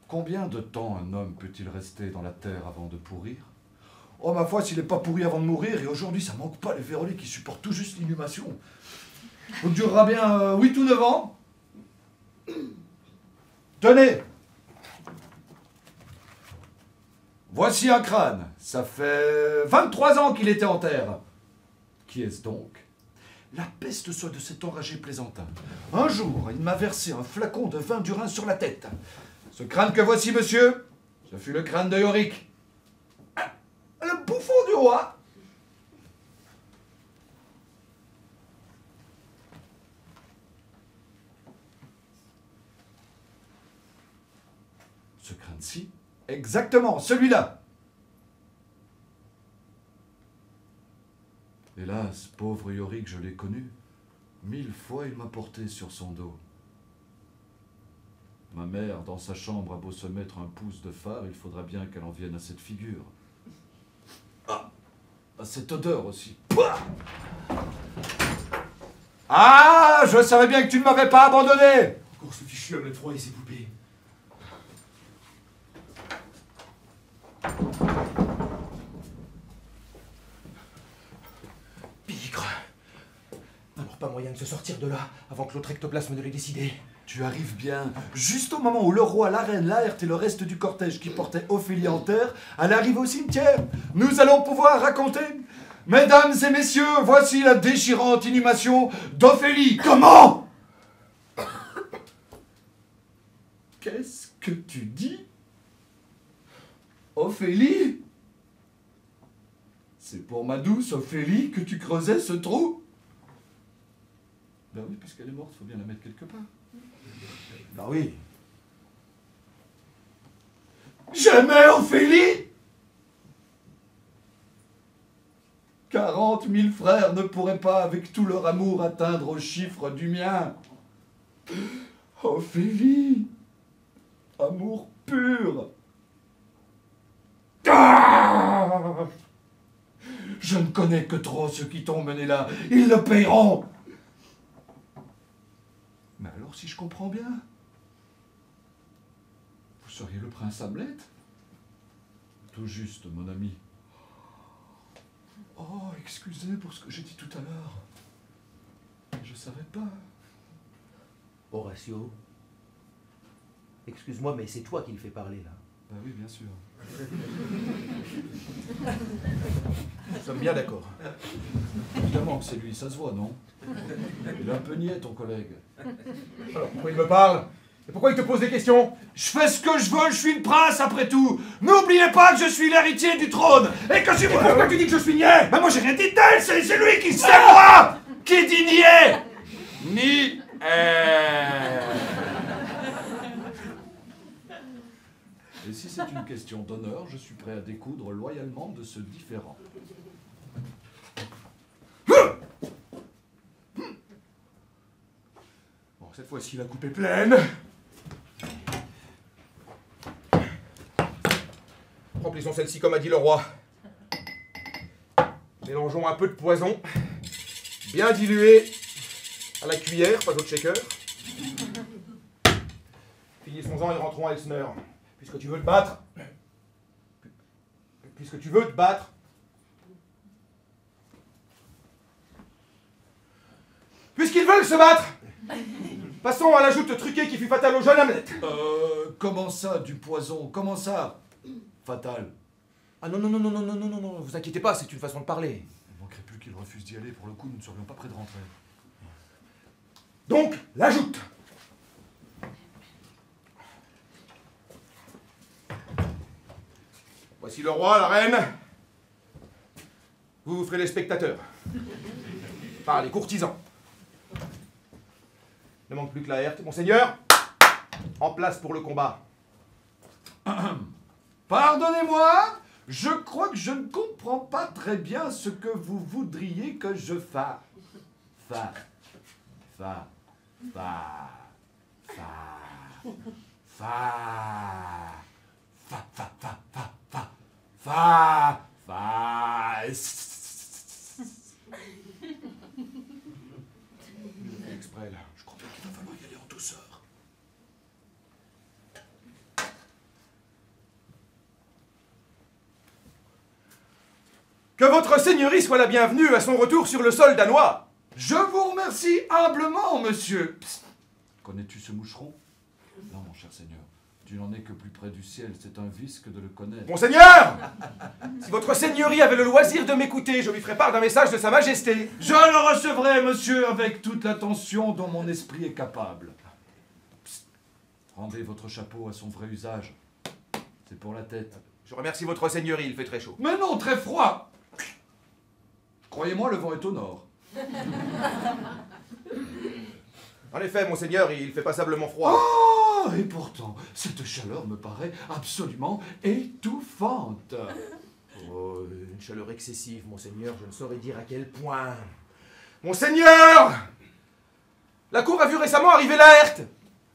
[SPEAKER 3] Combien de temps un homme peut-il rester dans la terre avant de pourrir?
[SPEAKER 4] Oh, ma foi, s'il n'est pas pourri avant de mourir, et aujourd'hui, ça manque pas les vérolés qui supportent tout juste l'inhumation. On durera bien 8 ou 9 ans. Tenez! Voici un crâne. Ça fait 23 ans qu'il était en terre.
[SPEAKER 3] Qui est-ce donc?
[SPEAKER 4] La peste soit de cet enragé plaisantin. Un jour, il m'a versé un flacon de vin du Rhin sur la tête. Ce crâne que voici, monsieur, ce fut le crâne de Yorick. Le bouffon du roi.
[SPEAKER 3] Ce crâne-ci?
[SPEAKER 4] Exactement, celui-là.
[SPEAKER 3] Hélas, pauvre Yorick, je l'ai connu. 1000 fois il m'a porté sur son dos. Ma mère, dans sa chambre, a beau se mettre un pouce de phare, il faudra bien qu'elle en vienne à cette figure. Ah, à cette odeur aussi.
[SPEAKER 4] Pouah! Ah, je savais bien que tu ne m'avais pas abandonné.
[SPEAKER 1] Encore ce fichu homme froid et ses poupées. Pigre. Alors pas moyen de se sortir de là avant que l'autre ectoplasme ne l'ait décidé.
[SPEAKER 3] Tu arrives bien. Juste au moment où le roi, la reine, Laërte et le reste du cortège qui portait Ophélie en terre allaient arriver au cimetière.
[SPEAKER 4] Nous allons pouvoir raconter. Mesdames et messieurs, voici la déchirante inhumation d'Ophélie. Comment?
[SPEAKER 3] Qu'est-ce que tu dis?
[SPEAKER 4] Ophélie?
[SPEAKER 3] C'est pour ma douce Ophélie que tu creusais ce trou? Ben oui, puisqu'elle est morte, faut bien la mettre quelque part.
[SPEAKER 1] Bah oui.
[SPEAKER 4] J'aimais Ophélie? 40 000 frères ne pourraient pas, avec tout leur amour, atteindre au chiffre du mien. Ophélie, amour pur. Ah! Je ne connais que trop ceux qui t'ont mené là. Ils le paieront. Mais alors, si je comprends bien, vous seriez le prince Hamlet?
[SPEAKER 3] Tout juste, mon ami.
[SPEAKER 4] Oh, excusez pour ce que j'ai dit tout à l'heure. Je savais pas.
[SPEAKER 1] Horatio, excuse-moi, mais c'est toi qui le fais parler, là.
[SPEAKER 3] Bah oui, bien sûr.
[SPEAKER 1] Nous sommes bien d'accord.
[SPEAKER 3] Évidemment que c'est lui, ça se voit, non? Il est un peu niais, ton collègue.
[SPEAKER 1] Alors pourquoi il me parle? Et pourquoi il te pose des questions?
[SPEAKER 4] Je fais ce que je veux, je suis le prince après tout. N'oubliez pas que je suis l'héritier du trône et que je...
[SPEAKER 1] Pourquoi tu dis que je suis niais?
[SPEAKER 4] Bah moi j'ai rien dit d'elle, c'est lui qui... C'est moi qui dit niais. Ni...
[SPEAKER 3] Et si c'est une question d'honneur, je suis prêt à découdre loyalement de ce différend.
[SPEAKER 1] Bon, cette fois-ci, la coupe est pleine. Remplissons celle-ci comme a dit le roi. Mélangeons un peu de poison, bien dilué à la cuillère, pas au shaker. Finissons-en et rentrons à Elsner. Puisque tu veux te battre. Puisque tu veux te battre. Puisqu'ils veulent se battre. Passons à la joute truquée qui fut fatale au jeune Hamlet.
[SPEAKER 3] Comment ça, du poison? Comment ça? Fatal.
[SPEAKER 1] Ah non, non, non, non, non, non, non, non, non, vous inquiétez pas, c'est une façon de parler.
[SPEAKER 3] Il manquerait plus qu'il refuse d'y aller, pour le coup, nous ne serions pas près de rentrer.
[SPEAKER 1] Donc, la joute. Voici le roi, la reine. Vous ferez les spectateurs. Enfin, les courtisans. Ne manque plus que la Herte. Monseigneur, en place pour le combat.
[SPEAKER 3] Pardonnez-moi, je crois que je ne comprends pas très bien ce que vous voudriez que je fasse. Fa. Fa. Fa. Fa. Fa. Fa. Fa. Fa. Fa. Fa. Fa. Fa.
[SPEAKER 1] Exprès, là.
[SPEAKER 3] Je crois bien qu'il va falloir y aller en douceur.
[SPEAKER 1] Que votre seigneurie soit la bienvenue à son retour sur le sol danois.
[SPEAKER 3] Je vous remercie humblement, monsieur. Psst. Connais-tu ce moucheron? Non, mon cher seigneur. Tu n'en es que plus près du ciel. C'est un vice que de le connaître.
[SPEAKER 1] Monseigneur, si votre seigneurie avait le loisir de m'écouter, je lui ferais part d'un message de sa majesté.
[SPEAKER 3] Je le recevrai, monsieur, avec toute l'attention dont mon esprit est capable. Psst. Rendez votre chapeau à son vrai usage. C'est pour la tête.
[SPEAKER 1] Je remercie votre seigneurie, il fait très chaud.
[SPEAKER 3] Mais non, très froid. Croyez-moi, le vent est au nord.
[SPEAKER 1] En effet, monseigneur, il fait passablement froid.
[SPEAKER 3] Oh, et pourtant, cette chaleur me paraît absolument étouffante.
[SPEAKER 1] Oh, une chaleur excessive, monseigneur, je ne saurais dire à quel point. Monseigneur! La cour a vu récemment arriver la Herte,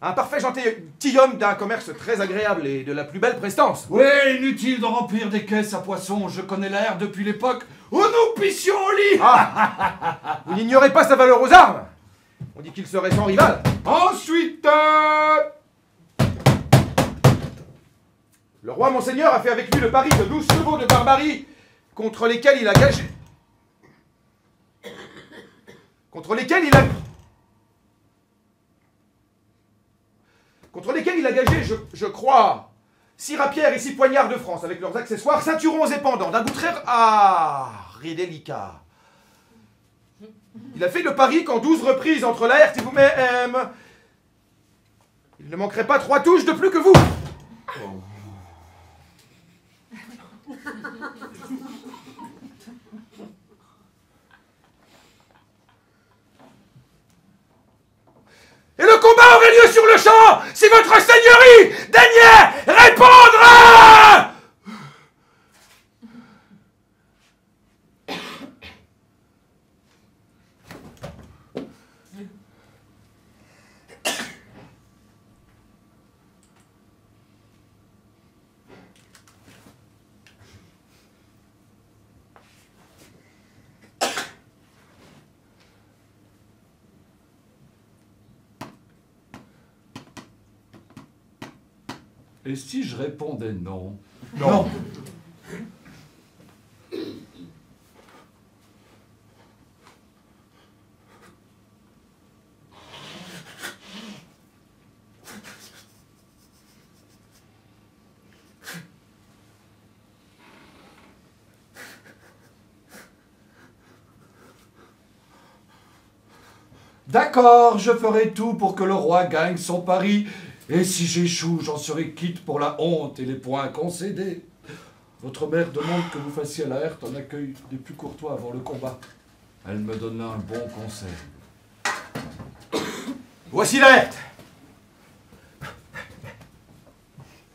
[SPEAKER 1] un parfait gentilhomme d'un commerce très agréable et de la plus belle prestance.
[SPEAKER 3] Oui, inutile de remplir des caisses à poissons, je connais l'air depuis l'époque où nous pissions au lit.
[SPEAKER 1] Ah! Vous n'ignorez pas sa valeur aux armes. On dit qu'il serait sans rival.
[SPEAKER 3] Ensuite,
[SPEAKER 1] Le roi, monseigneur, a fait avec lui le pari de 12 chevaux de barbarie contre lesquels il a gagé. Contre lesquels il a gagé, je crois, 6 rapières et 6 poignards de France avec leurs accessoires, ceinturons et pendants, d'un goût très et délicat. Il a fait le pari qu'en 12 reprises entre la Herte et vous-même, il ne manquerait pas 3 touches de plus que vous. Et le combat aurait lieu sur le champ si votre seigneurie daignait répondre!
[SPEAKER 3] et si je répondais non?
[SPEAKER 1] Non.
[SPEAKER 3] D'accord, je ferai tout pour que le roi gagne son pari. Et si j'échoue, j'en serai quitte pour la honte et les points concédés. Votre mère demande que vous fassiez à la Laërte un accueil des plus courtois avant le combat. Elle me donna un bon conseil.
[SPEAKER 1] Voici la Laërte.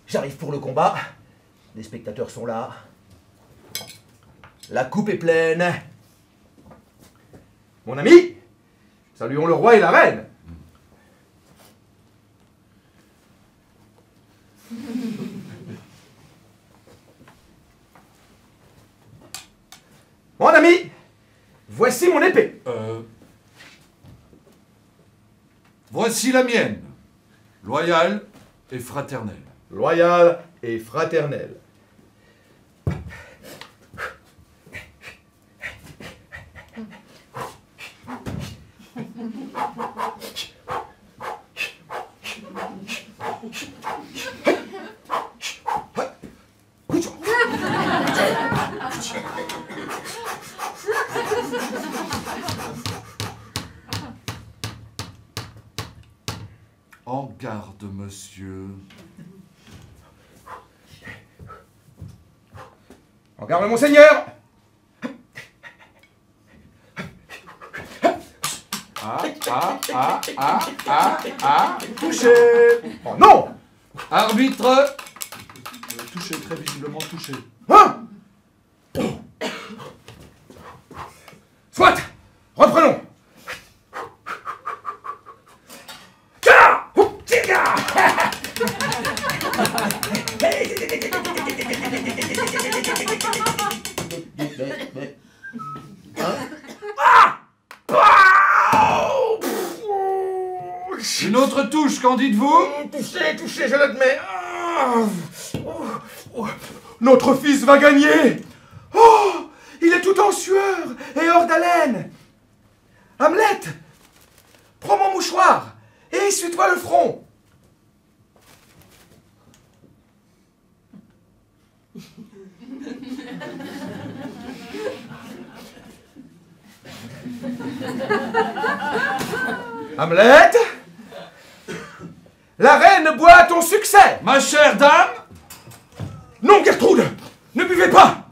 [SPEAKER 1] J'arrive pour le combat. Les spectateurs sont là. La coupe est pleine. Mon ami, saluons le roi et la reine. Mon ami, voici mon épée.
[SPEAKER 3] Voici la mienne, loyale et fraternelle.
[SPEAKER 1] Loyal et fraternel.
[SPEAKER 3] En garde, monsieur.
[SPEAKER 1] En garde, monseigneur.
[SPEAKER 3] Touché.
[SPEAKER 1] Oh non.
[SPEAKER 3] Arbitre. Touché, très visiblement touché.
[SPEAKER 1] Hein? Soit. Reprenons.
[SPEAKER 3] Une autre touche, qu'en dites-vous?
[SPEAKER 1] Touché, je l'admets. Notre fils va gagner. Oh, il est tout en sueur et hors d'haleine. Hamlet, prends mon mouchoir et essuie-toi le front. Hamlet, la reine boit à ton succès.
[SPEAKER 3] Ma chère dame.
[SPEAKER 1] Non, Gertrude, ne buvez pas.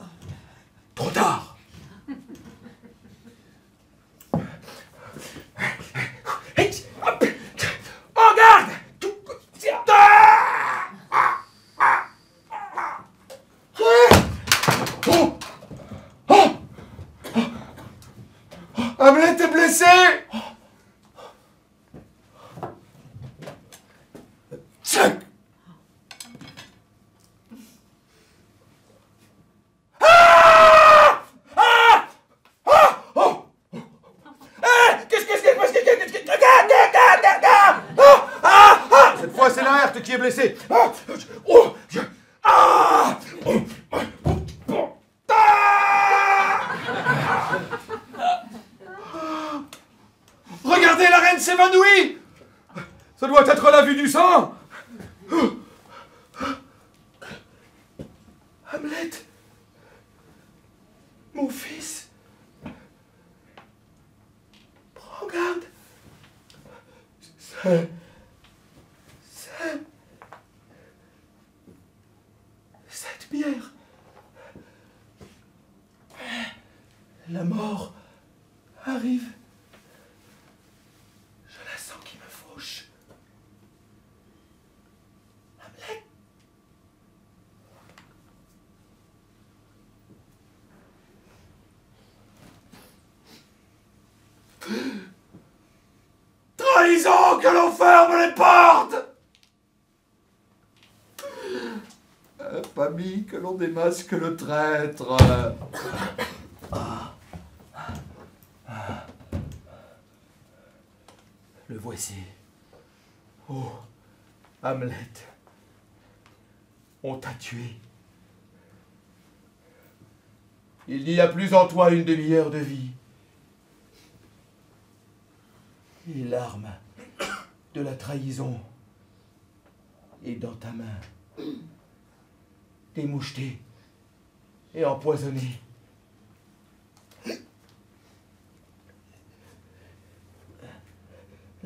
[SPEAKER 1] Trop tard. En garde.
[SPEAKER 3] Hamlet est blessé.
[SPEAKER 1] Cette fois, c'est la Laërte qui est blessée.
[SPEAKER 3] Regardez, la reine s'évanouit.
[SPEAKER 1] Ça doit être la vue du sang. Hamlet, mon fils, prends garde. Cette bière, la mort arrive. Je la sens qui me fauche. Hamlet.
[SPEAKER 3] Trahison, que l'on ferme les portes. Infamie, que l'on démasque le traître.
[SPEAKER 1] Le voici. Oh, Hamlet. On t'a tué. Il n'y a plus en toi une demi-heure de vie. Et l'arme de la trahison est dans ta main. Démouchetée et empoisonnée.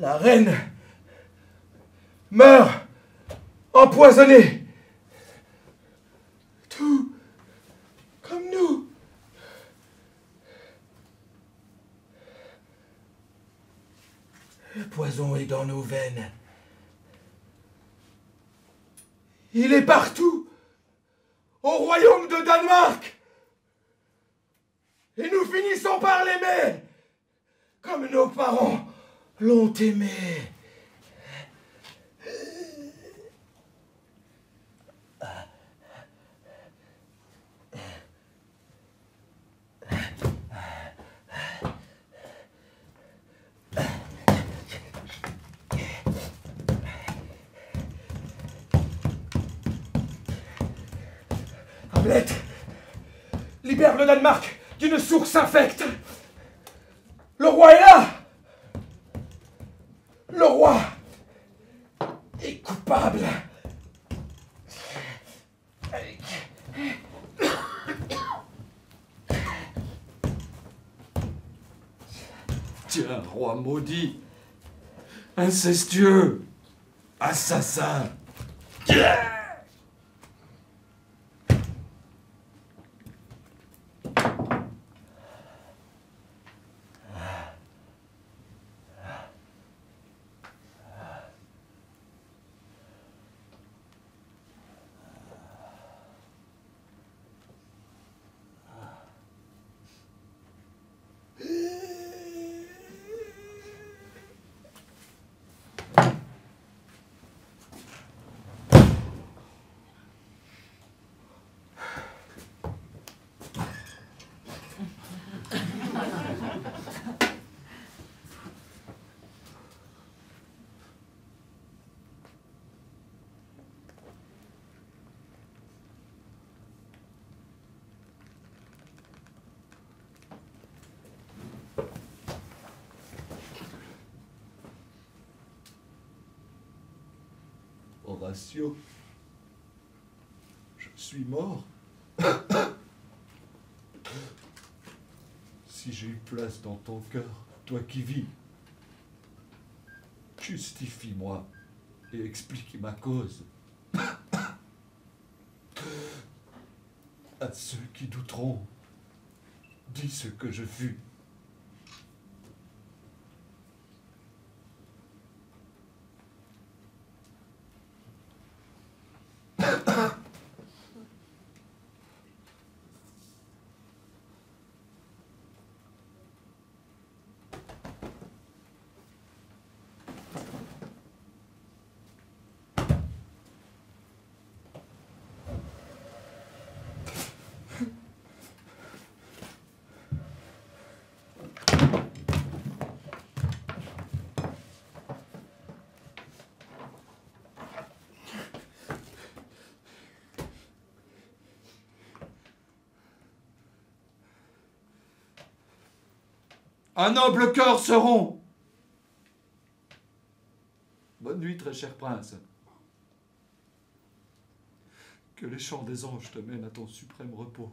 [SPEAKER 1] La reine meurt empoisonnée. Tout comme nous. Le poison est dans nos veines. Il est partout, au royaume de Danemark. Et nous finissons par l'aimer, comme nos parents l'ont aimé. Hamlet, libère le Danemark d'une source infecte. Le roi est là. Le roi est coupable.
[SPEAKER 3] Tiens, roi maudit, incestueux, assassin. Horatio, je suis mort. Si j'ai eu place dans ton cœur, toi qui vis, justifie-moi et explique ma cause. À ceux qui douteront, dis ce que je fus. Un noble cœur se rompt. Bonne nuit, très cher prince. Que les chants des anges te mènent à ton suprême repos.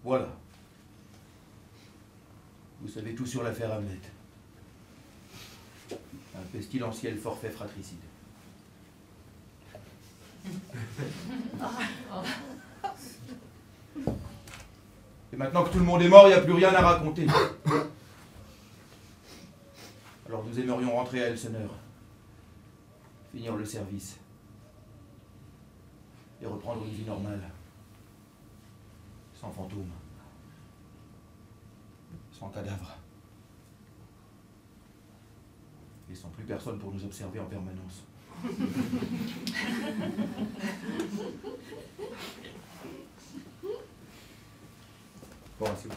[SPEAKER 1] Voilà. Vous savez tout sur l'affaire Hamlet. Un pestilentiel forfait fratricide. maintenant que tout le monde est mort, il n'y a plus rien à raconter. Alors nous aimerions rentrer à Elseneur, finir le service et reprendre une vie normale, sans fantômes, sans cadavres, et sans plus personne pour nous observer en permanence. Bon, c'est bon.